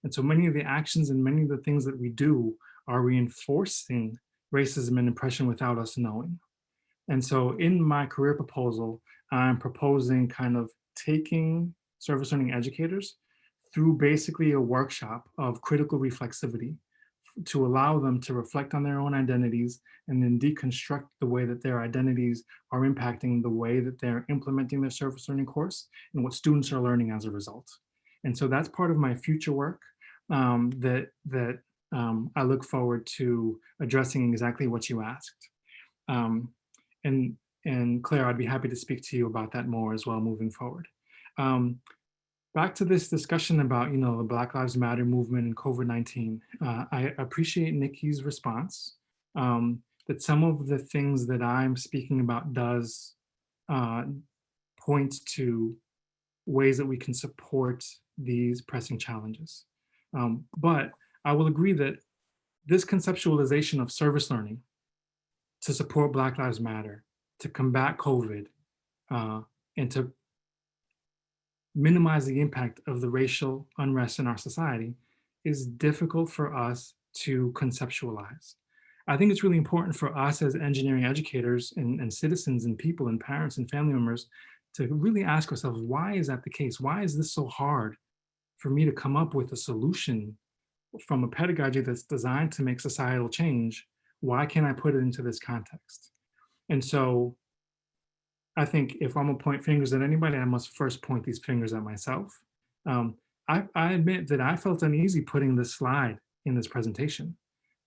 And so many of the actions and many of the things that we do are reinforcing racism and oppression without us knowing. And so in my career proposal, I'm proposing kind of taking service learning educators through basically a workshop of critical reflexivity to allow them to reflect on their own identities and then deconstruct the way that their identities are impacting the way that they're implementing their service learning course and what students are learning as a result. And so that's part of my future work that I look forward to addressing exactly what you asked. Um, and, and Claire, I'd be happy to speak to you about that more as well moving forward. Back to this discussion about, the Black Lives Matter movement and COVID-19, I appreciate Nikki's response, that some of the things that I'm speaking about does point to ways that we can support these pressing challenges. But I will agree that this conceptualization of service learning to support Black Lives Matter, to combat COVID, and to minimize the impact of the racial unrest in our society is difficult for us to conceptualize. I think it's really important for us as engineering educators and citizens and people and parents and family members to really ask ourselves, why is that the case? Why is this so hard for me to come up with a solution from a pedagogy that's designed to make societal change? Why can't I put it into this context? And so I think if I'm gonna point fingers at anybody, I must first point these fingers at myself. I admit that I felt uneasy putting this slide in this presentation.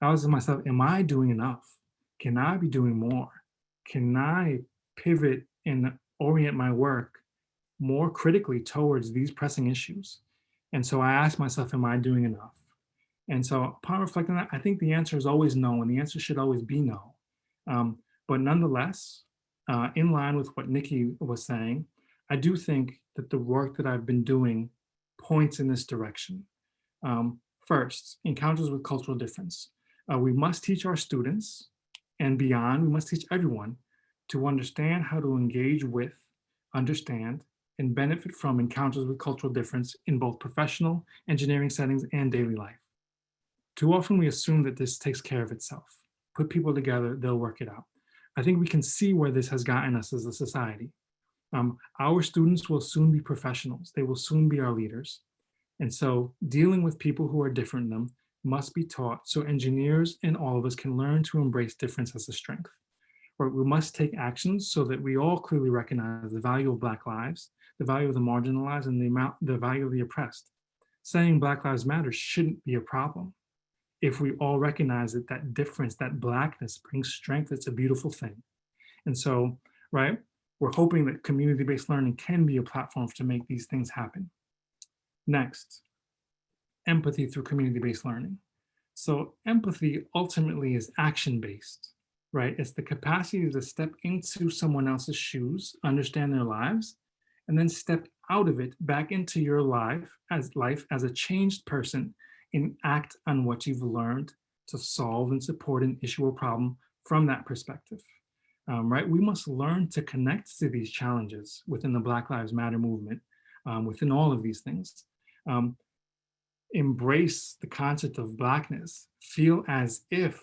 I was to myself, am I doing enough? Can I be doing more? Can I pivot and orient my work more critically towards these pressing issues? And so I asked myself, am I doing enough? And so upon reflecting on that, I think the answer is always no, and the answer should always be no. But nonetheless, in line with what Nikki was saying, I do think that the work that I've been doing points in this direction. First, encounters with cultural difference. We must teach our students and beyond, we must teach everyone to understand how to engage with, understand, and benefit from encounters with cultural difference in both professional, engineering settings, and daily life. Too often we assume that this takes care of itself. Put people together, they'll work it out. I think we can see where this has gotten us as a society. Our students will soon be professionals. They will soon be our leaders. And so dealing with people who are different than them, must be taught so engineers and all of us can learn to embrace difference as a strength. Right? We must take actions so that we all clearly recognize the value of Black lives, the value of the marginalized, and the value of the oppressed. Saying Black Lives Matter shouldn't be a problem. If we all recognize that that difference, that Blackness brings strength, it's a beautiful thing. And so, right, we're hoping that community-based learning can be a platform to make these things happen. Next, empathy through community-based learning. So empathy ultimately is action-based, right? It's the capacity to step into someone else's shoes, understand their lives, and then step out of it back into your life as a changed person and act on what you've learned to solve and support an issue or problem from that perspective. Right? We must learn to connect to these challenges within the Black Lives Matter movement, within all of these things. Embrace the concept of Blackness, feel as if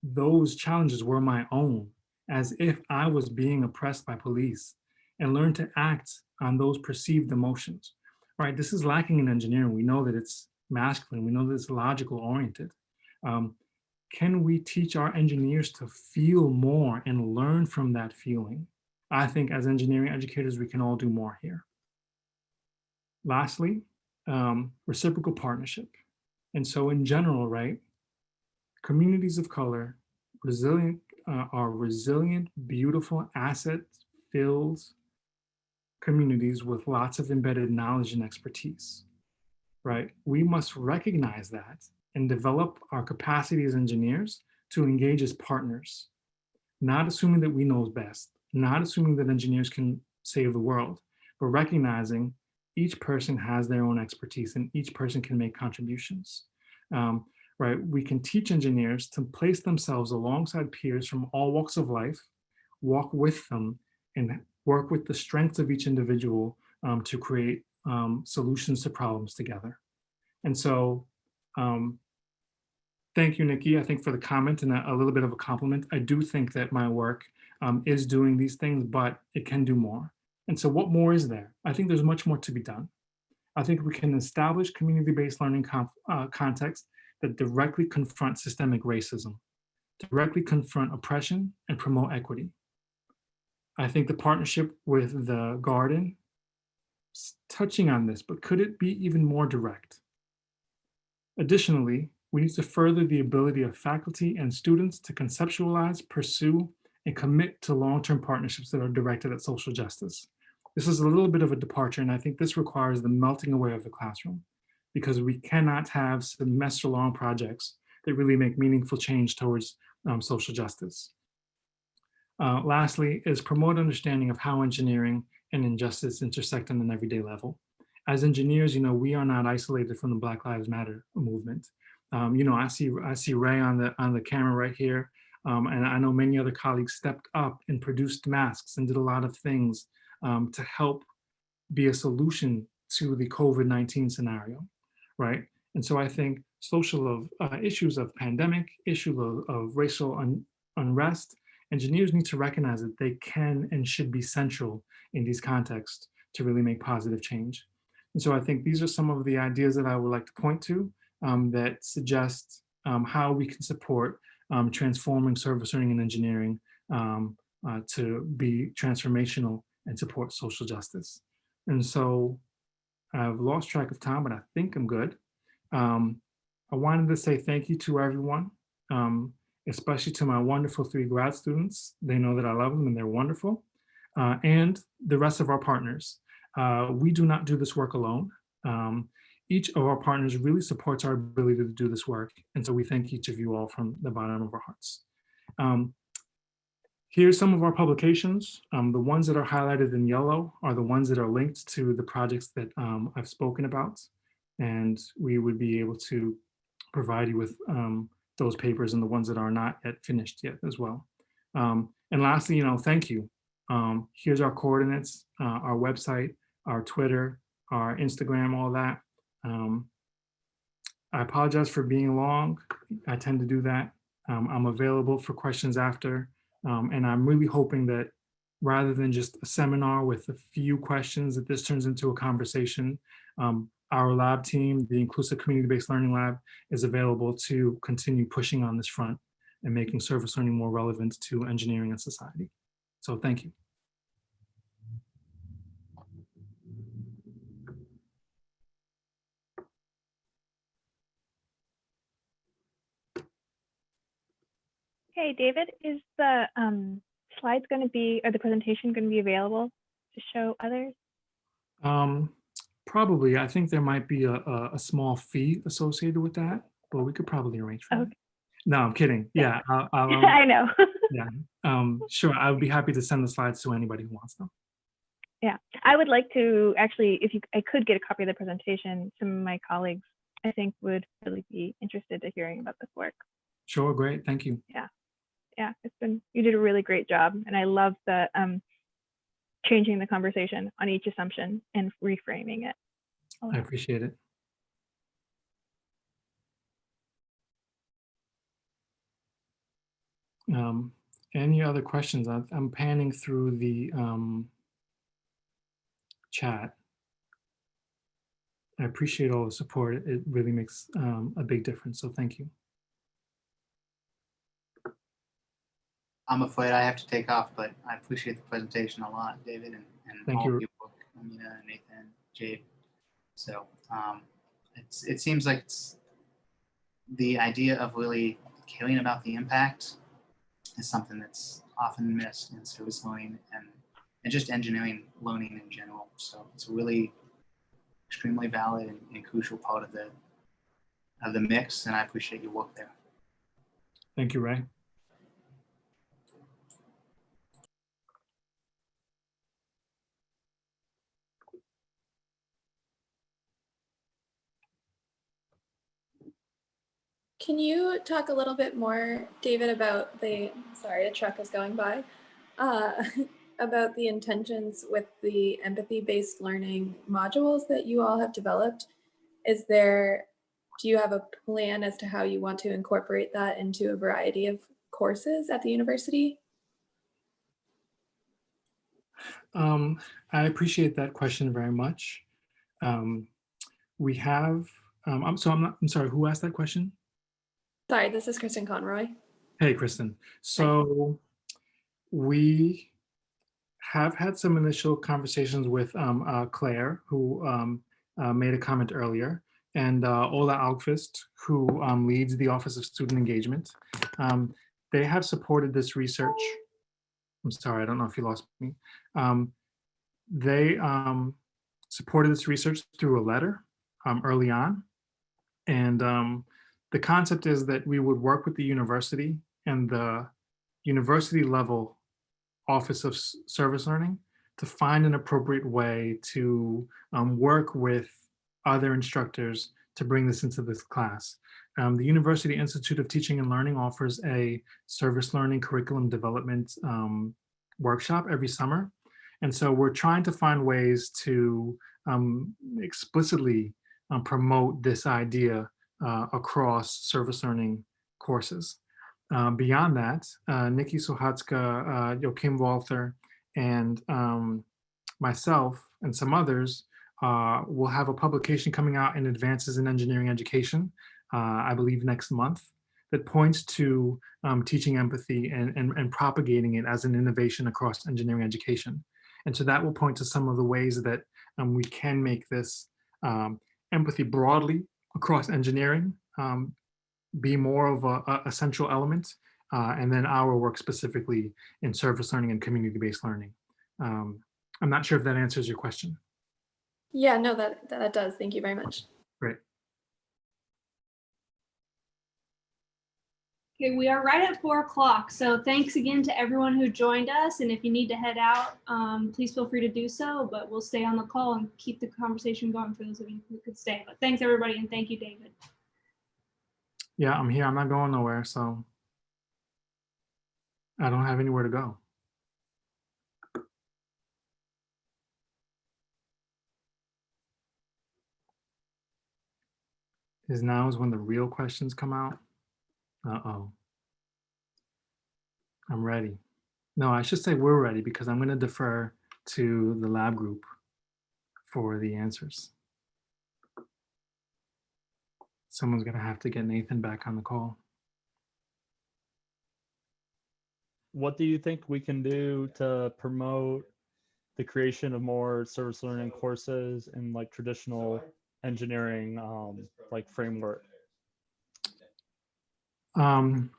those challenges were my own, as if I was being oppressed by police, and learn to act on those perceived emotions, right? This is lacking in engineering. We know that it's masculine. We know that it's logical oriented. Can we teach our engineers to feel more and learn from that feeling? I think as engineering educators, we can all do more here. Lastly, reciprocal partnership. And so in general, right, communities of color are resilient, beautiful, asset-filled communities with lots of embedded knowledge and expertise, right? We must recognize that and develop our capacity as engineers to engage as partners, not assuming that we know best, not assuming that engineers can save the world, but recognizing each person has their own expertise and each person can make contributions. Right? We can teach engineers to place themselves alongside peers from all walks of life, walk with them, and work with the strengths of each individual to create solutions to problems together. And so, thank you, Nikki, I think for the comment and a little bit of a compliment. I do think that my work is doing these things, but it can do more. And so what more is there? I think there's much more to be done. I think we can establish community-based learning contexts that directly confront systemic racism, directly confront oppression, and promote equity. I think the partnership with the Garden is touching on this, but could it be even more direct? Additionally, we need to further the ability of faculty and students to conceptualize, pursue, and commit to long-term partnerships that are directed at social justice. This is a little bit of a departure, and I think this requires the melting away of the classroom, because we cannot have semester-long projects that really make meaningful change towards social justice. Lastly, is promote understanding of how engineering and injustice intersect on an everyday level. As engineers, we are not isolated from the Black Lives Matter movement. I see Ray on the camera right here, and I know many other colleagues stepped up and produced masks and did a lot of things to help be a solution to the COVID-19 scenario, right? And so I think social issues of pandemic, issue of racial unrest, engineers need to recognize that they can and should be central in these contexts to really make positive change. And so I think these are some of the ideas that I would like to point to that suggest how we can support transforming service learning and engineering to be transformational and support social justice. And so I've lost track of time, but I think I'm good. I wanted to say thank you to everyone, especially to my wonderful 3 grad students. They know that I love them and they're wonderful. And the rest of our partners. We do not do this work alone. Each of our partners really supports our ability to do this work. And so we thank each of you all from the bottom of our hearts. Here's some of our publications. The ones that are highlighted in yellow are the ones that are linked to the projects that I've spoken about. And we would be able to provide you with those papers and the ones that are not yet finished yet as well. And lastly, thank you. Here's our coordinates, our website, our Twitter, our Instagram, all that. I apologize for being long. I tend to do that. I'm available for questions after. And I'm really hoping that rather than just a seminar with a few questions, that this turns into a conversation our lab team, the Inclusive Community-Based Learning Lab, is available to continue pushing on this front and making service learning more relevant to engineering and society. So thank you. Hey, David, is the slides going to be, or the presentation going to be available to show others? Probably. I think there might be a small fee associated with that, but we could probably arrange for that. No, I'm kidding. Yeah, I know. yeah, sure. I would be happy to send the slides to anybody who wants them. Yeah, I would like to actually, if I could get a copy of the presentation, some of my colleagues, I think, would really be interested to hearing about this work. Sure, great. Thank you. Yeah, you did a really great job, and I love the changing the conversation on each assumption and reframing it. I appreciate it. Any other questions? I'm panning through the chat. I appreciate all the support. It really makes a big difference. So thank you. I'm afraid I have to take off, but I appreciate the presentation a lot, David, and Thank all you. of you, Amina, Nathan, Jade. So it seems like it's the idea of really caring about the impact is something that's often missed in service learning and just engineering learning in general. So it's a really extremely valid and crucial part of the mix, and I appreciate your work there. Thank you, Ray. Can you talk a little bit more, David, about sorry, a truck is going by, about the intentions with the empathy-based learning modules that you all have developed? Do you have a plan as to how you want to incorporate that into a variety of courses at the university? I appreciate that question very much. We have, I'm sorry, who asked that question? Sorry, this is Kristen Conroy. Hey, Kristen. So we have had some initial conversations with Claire, who made a comment earlier, and Ola Alkvist, who leads the Office of Student Engagement. They have supported this research. I'm sorry, I don't know if you lost me. They supported this research through a letter early on. And the concept is that we would work with the university and the university level Office of Service Learning to find an appropriate way to work with other instructors to bring this into this class. The University Institute of Teaching and Learning offers a service learning curriculum development workshop every summer. And so we're trying to find ways to explicitly promote this idea across service learning courses. Beyond that, Nikki Sohatska, Joachim Walther, and myself and some others will have a publication coming out in Advances in Engineering Education, I believe next month, that points to teaching empathy and propagating it as an innovation across engineering education. And so that will point to some of the ways that we can make this empathy broadly across engineering be more of a central element, and then our work specifically in service learning and community-based learning. I'm not sure if that answers your question. Yeah, no, that does. Thank you very much. Great. Okay, we are right at 4 o'clock. So thanks again to everyone who joined us. And if you need to head out, please feel free to do so, but we'll stay on the call and keep the conversation going for those of you who could stay. But thanks everybody, and thank you, David. Yeah, I'm here. I'm not going nowhere, so I don't have anywhere to go. Now is when the real questions come out. Uh-oh. I'm ready. No, I should say we're ready because I'm going to defer to the lab group for the answers. Someone's gonna have to get Nathan back on the call. What do you think we can do to promote the creation of more service learning courses in like traditional engineering like framework? I'm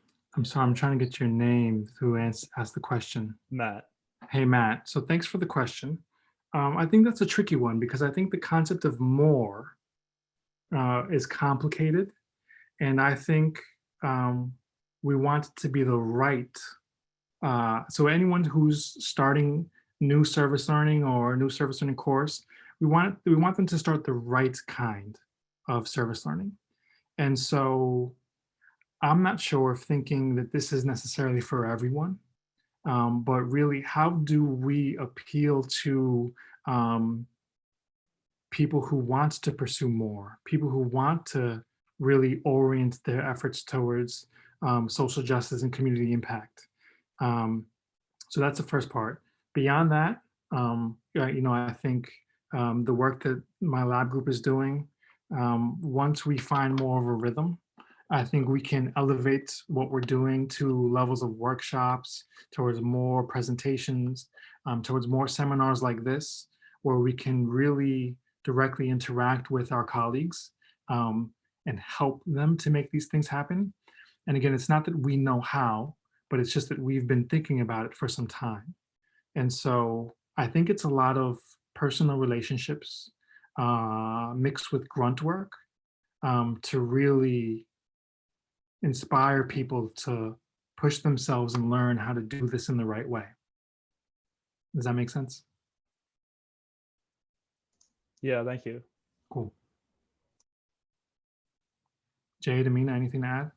sorry, I'm trying to get your name who asked the question. Matt. Hey, Matt. So thanks for the question. I think that's a tricky one because I think the concept of more is complicated. And I think we want it to be the right. So anyone who's starting new service learning or new service learning course, we want them to start the right kind of service learning. And so I'm not sure if thinking that this is necessarily for everyone, but really, how do we appeal to people who want to pursue more, people who want to really orient their efforts towards social justice and community impact? So that's the first part. Beyond that, I think the work that my lab group is doing, once we find more of a rhythm, I think we can elevate what we're doing to levels of workshops, towards more presentations, towards more seminars like this, where we can really directly interact with our colleagues and help them to make these things happen. And again, it's not that we know how, but it's just that we've been thinking about it for some time. And so I think it's a lot of personal relationships mixed with grunt work to really inspire people to push themselves and learn how to do this in the right way. Does that make sense? Yeah, thank you. Cool. Jade, Amina, anything to add?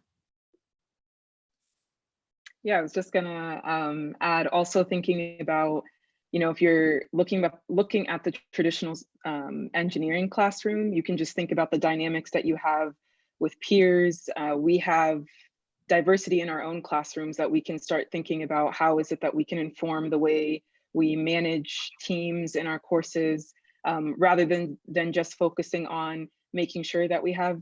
Yeah, I was just gonna add, also thinking about, if you're looking at the traditional engineering classroom, you can just think about the dynamics that you have with peers. We have diversity in our own classrooms that we can start thinking about how is it that we can inform the way we manage teams in our courses, rather than just focusing on making sure that we have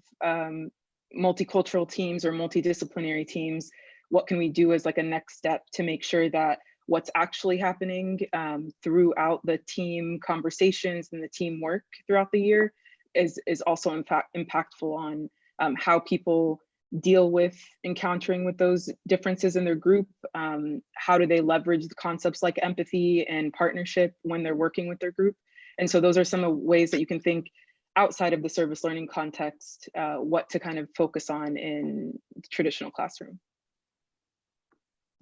multicultural teams or multidisciplinary teams. What can we do as like a next step to make sure that what's actually happening throughout the team conversations and the teamwork throughout the year is also in fact impactful on how people deal with encountering with those differences in their group. How do they leverage the concepts like empathy and partnership when they're working with their group? And so those are some of the ways that you can think outside of the service learning context, what to kind of focus on in the traditional classroom.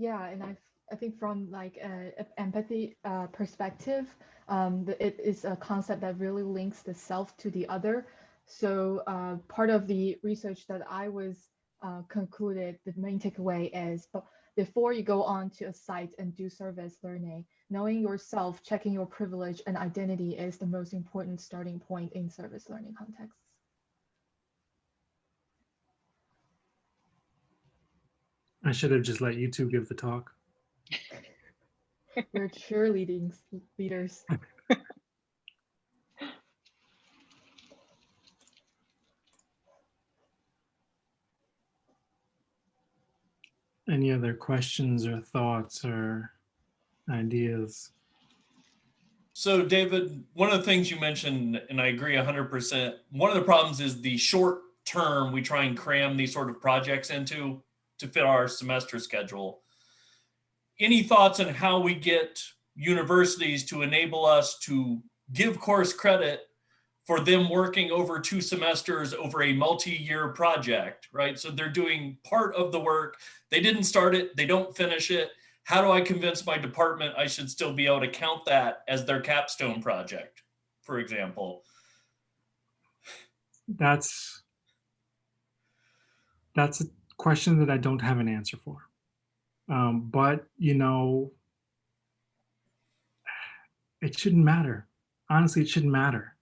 Yeah, and I think from like an empathy perspective, it is a concept that really links the self to the other. So part of the research that I was concluded, the main takeaway is, but before you go on to a site and do service learning, knowing yourself, checking your privilege and identity is the most important starting point in service learning contexts. I should have just let you two give the talk. We're cheerleading leaders. Any other questions or thoughts or ideas? So David, one of the things you mentioned, and I agree 100%, one of the problems is the short term we try and cram these sort of projects into to fit our semester schedule. Any thoughts on how we get universities to enable us to give course credit for them working over 2 semesters over a multi-year project, right? So they're doing part of the work. They didn't start it, they don't finish it. How do I convince my department I should still be able to count that as their capstone project, for example? That's a question that I don't have an answer for. But, it shouldn't matter. Honestly, it shouldn't matter.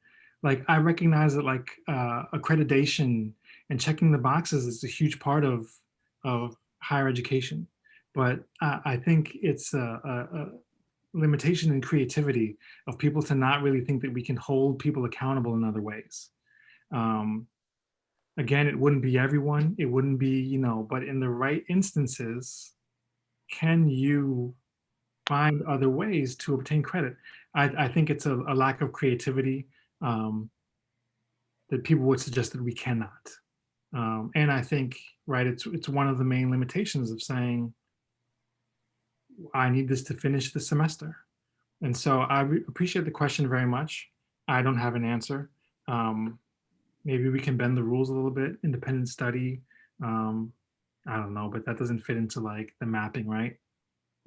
Like, I recognize that like accreditation and checking the boxes is a huge part of higher education. But I think it's a limitation in creativity of people to not really think that we can hold people accountable in other ways. Again, it wouldn't be everyone, it wouldn't be, you know, but in the right instances, can you find other ways to obtain credit? I think it's a lack of creativity that people would suggest that we cannot. And I think, right, it's one of the main limitations of saying, I need this to finish the semester. And so I appreciate the question very much. I don't have an answer. Maybe we can bend the rules a little bit, independent study. I don't know, but that doesn't fit into like the mapping, right?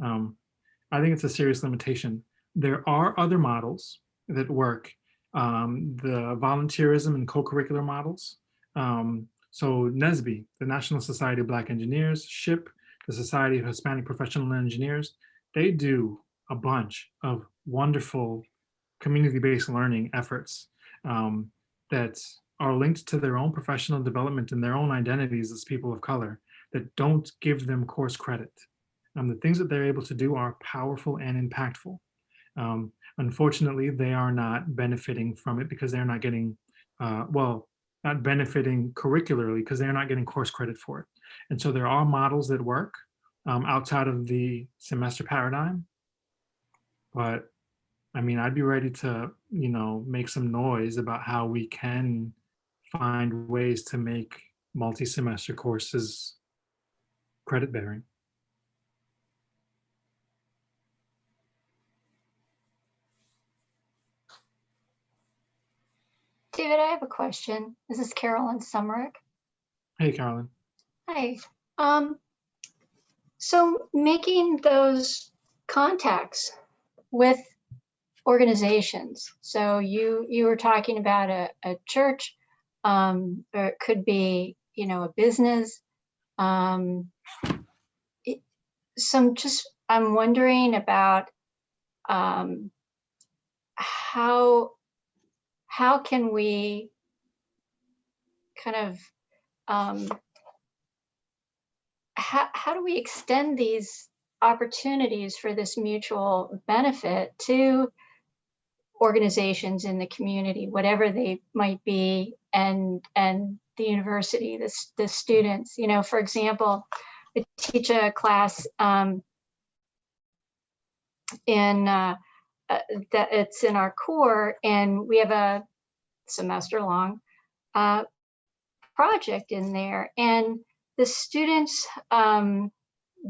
I think it's a serious limitation. There are other models that work, the volunteerism and co-curricular models. So NSBE, the National Society of Black Engineers, SHIP, the Society of Hispanic Professional Engineers, they do a bunch of wonderful community-based learning efforts that are linked to their own professional development and their own identities as people of color that don't give them course credit. The things that they're able to do are powerful and impactful. Unfortunately, they are not benefiting from it because they're not getting, not benefiting curricularly because they're not getting course credit for it. And so there are models that work outside of the semester paradigm. But I mean, I'd be ready to, you know, make some noise about how we can find ways to make multi-semester courses credit bearing. David, I have a question. This is Carolyn Summerick. Hey, Carolyn. Hi. So making those contacts with organizations. So you were talking about a church, or it could be, you know, a business. I'm wondering about how can we kind of how do we extend these opportunities for this mutual benefit to organizations in the community, whatever they might be, and the university, the students. You know, for example, I teach a class that it's in our core, and we have a semester-long project in there, and the students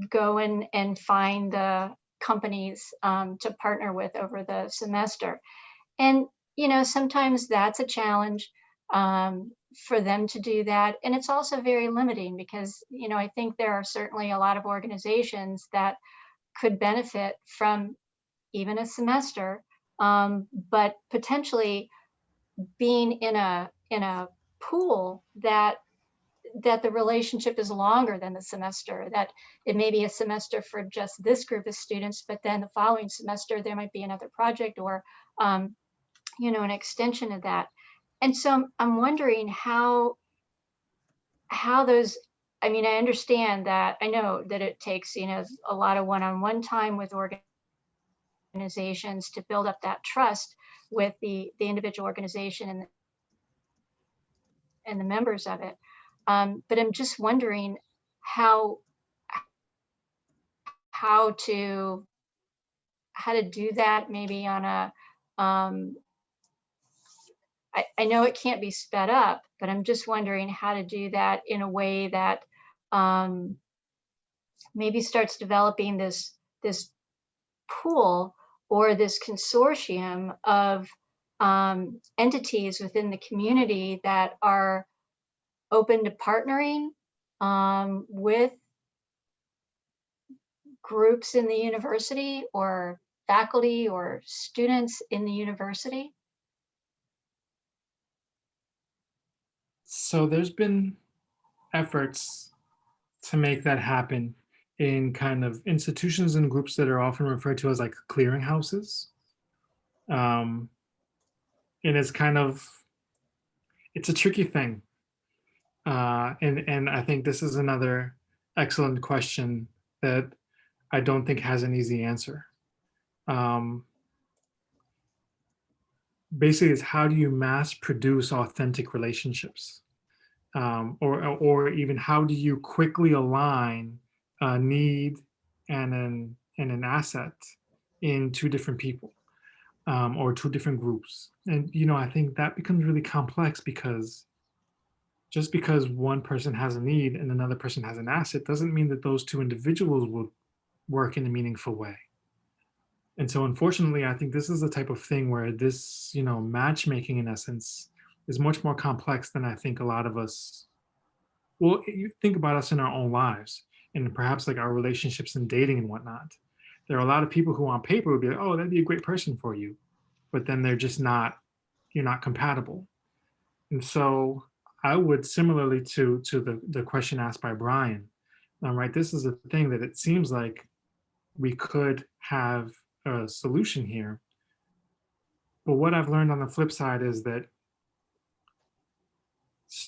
go in and find the companies to partner with over the semester. And, you know, sometimes that's a challenge for them to do that. And it's also very limiting because, you know, I think there are certainly a lot of organizations that could benefit from even a semester, but potentially being in a pool that the relationship is longer than the semester, that it may be a semester for just this group of students, but then the following semester, there might be another project or, you know, an extension of that. And so I'm wondering how those, I mean, I understand that, I know that it takes, you know, a lot of one-on-one time with organizations to build up that trust with the individual organization and the members of it. But I'm just wondering how to do that maybe on a, I know it can't be sped up, but I'm just wondering how to do that in a way that maybe starts developing this pool or this consortium of entities within the community that are open to partnering with groups in the university or faculty or students in the university? So there's been efforts to make that happen in kind of institutions and groups that are often referred to as like clearinghouses. And it's kind of, it's a tricky thing. And I think this is another excellent question that I don't think has an easy answer. Basically, it's how do you mass produce authentic relationships? or even how do you quickly align a need and an asset in two different people, or two different groups. And I think that becomes really complex, because just because one person has a need and another person has an asset doesn't mean that those two individuals will work in a meaningful way. And so unfortunately, I think this is the type of thing where this, matchmaking in essence is much more complex than I think a lot of us, well, you think about us in our own lives and perhaps like our relationships and dating and whatnot. There are a lot of people who on paper would be like, oh, that'd be a great person for you. But then they're just not, you're not compatible. And so I would, similarly to the question asked by Brian, right, this is a thing that it seems like we could have a solution here. But what I've learned on the flip side is that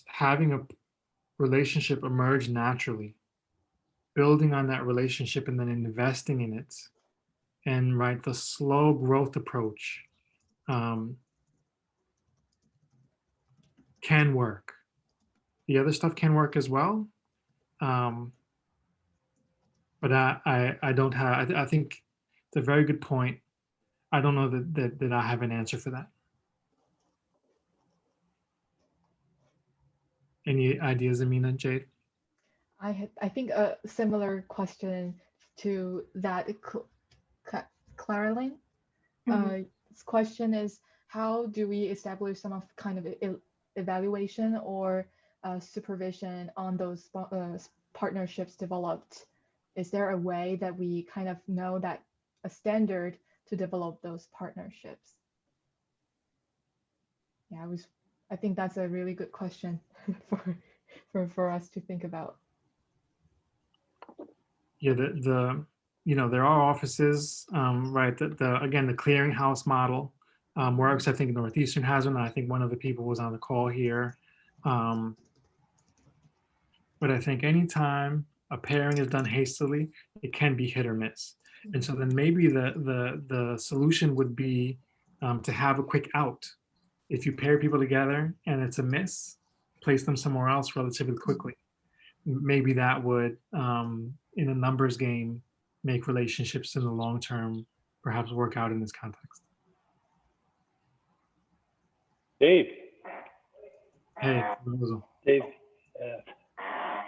having a relationship emerge naturally, building on that relationship and then investing in it, and right, the slow growth approach can work. The other stuff can work as well. But I don't have, I think it's a very good point. I don't know that I have an answer for that. Any ideas, Amina, Jade? I think a similar question to that, Caroline. This question is, how do we establish some of kind of evaluation or supervision on those partnerships developed? Is there a way that we kind of know that a standard to develop those partnerships? Yeah, I think that's a really good question for us to think about. Yeah, there are offices, right? Again, the clearinghouse model works. I think Northeastern has one. I think one of the people was on the call here. But I think anytime a pairing is done hastily, it can be hit or miss. And so then maybe the solution would be to have a quick out. If you pair people together and it's a miss, place them somewhere else relatively quickly. Maybe that would, in a numbers game, make relationships in the long term perhaps work out in this context. Dave. Hey, Dave.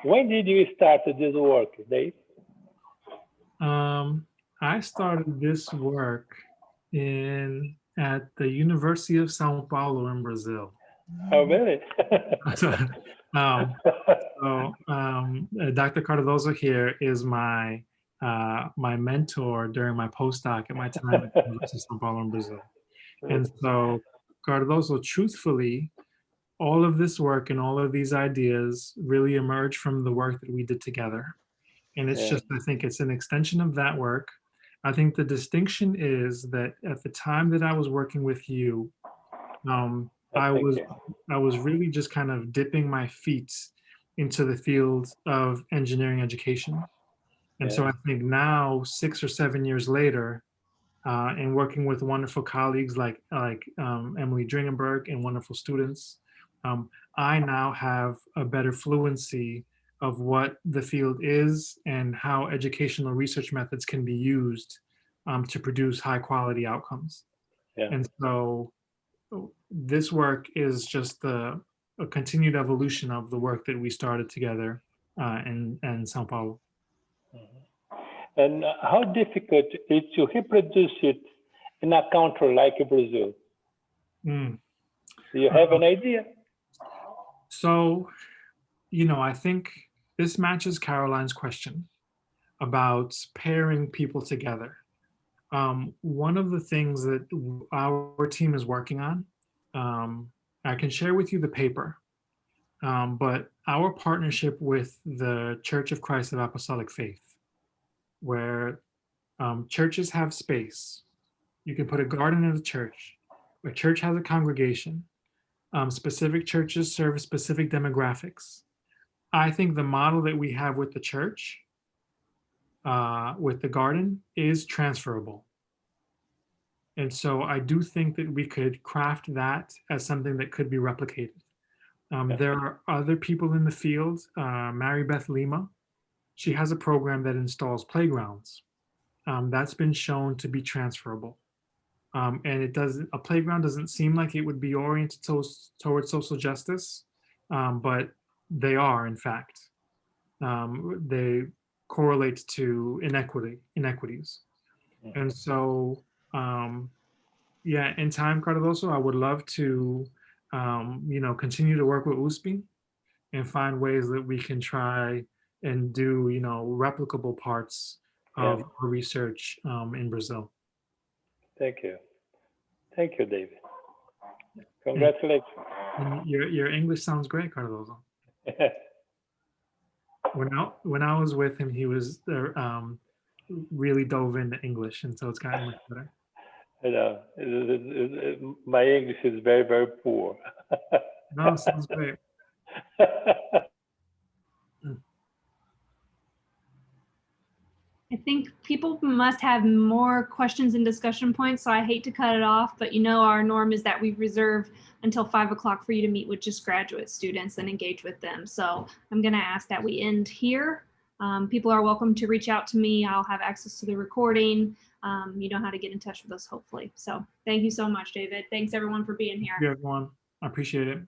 When did you start this work, Dave? I started this work at the University of São Paulo in Brazil. Oh, really? Dr. Cardoso here is my mentor during my postdoc at my time at the University of São Paulo in Brazil. And so Cardoso, truthfully, all of this work and all of these ideas really emerged from the work that we did together. And it's just, I think it's an extension of that work. I think the distinction is that at the time that I was working with you, I was really just kind of dipping my feet into the field of engineering education. And so I think now, 6 or 7 years later, and working with wonderful colleagues like Emily Dringenberg and wonderful students, I now have a better fluency of what the field is and how educational research methods can be used to produce high quality outcomes. And so this work is just a continued evolution of the work that we started together in São Paulo. And how difficult is to reproduce it in a country like Brazil? Do you have an idea? So, I think this matches Caroline's question about pairing people together. One of the things that our team is working on, I can share with you the paper, but our partnership with the Church of Christ of Apostolic Faith, where churches have space. You can put a garden in a church. A church has a congregation. Specific churches serve specific demographics. I think the model that we have with the church, with the garden, is transferable. And so I do think that we could craft that as something that could be replicated. There are other people in the field. Mary Beth Lima, she has a program that installs playgrounds. That's been shown to be transferable. And a playground doesn't seem like it would be oriented towards social justice, but they are, in fact. They correlate to inequities. And so, yeah, in time, Cardoso, I would love to, continue to work with USP and find ways that we can try and do, replicable parts of research in Brazil. Thank you. Thank you, David. Congratulations. And your English sounds great, Cardoso. When I was with him, he was really dove into English, and so it's gotten much better. You know, my English is very, very poor. No, sounds great. I think people must have more questions and discussion points, so I hate to cut it off, but our norm is that we reserve until 5 o'clock for you to meet with just graduate students and engage with them. So I'm going to ask that we end here. People are welcome to reach out to me. I'll have access to the recording. You know how to get in touch with us, hopefully. So thank you so much, David. Thanks everyone for being here. Thank you, everyone. I appreciate it.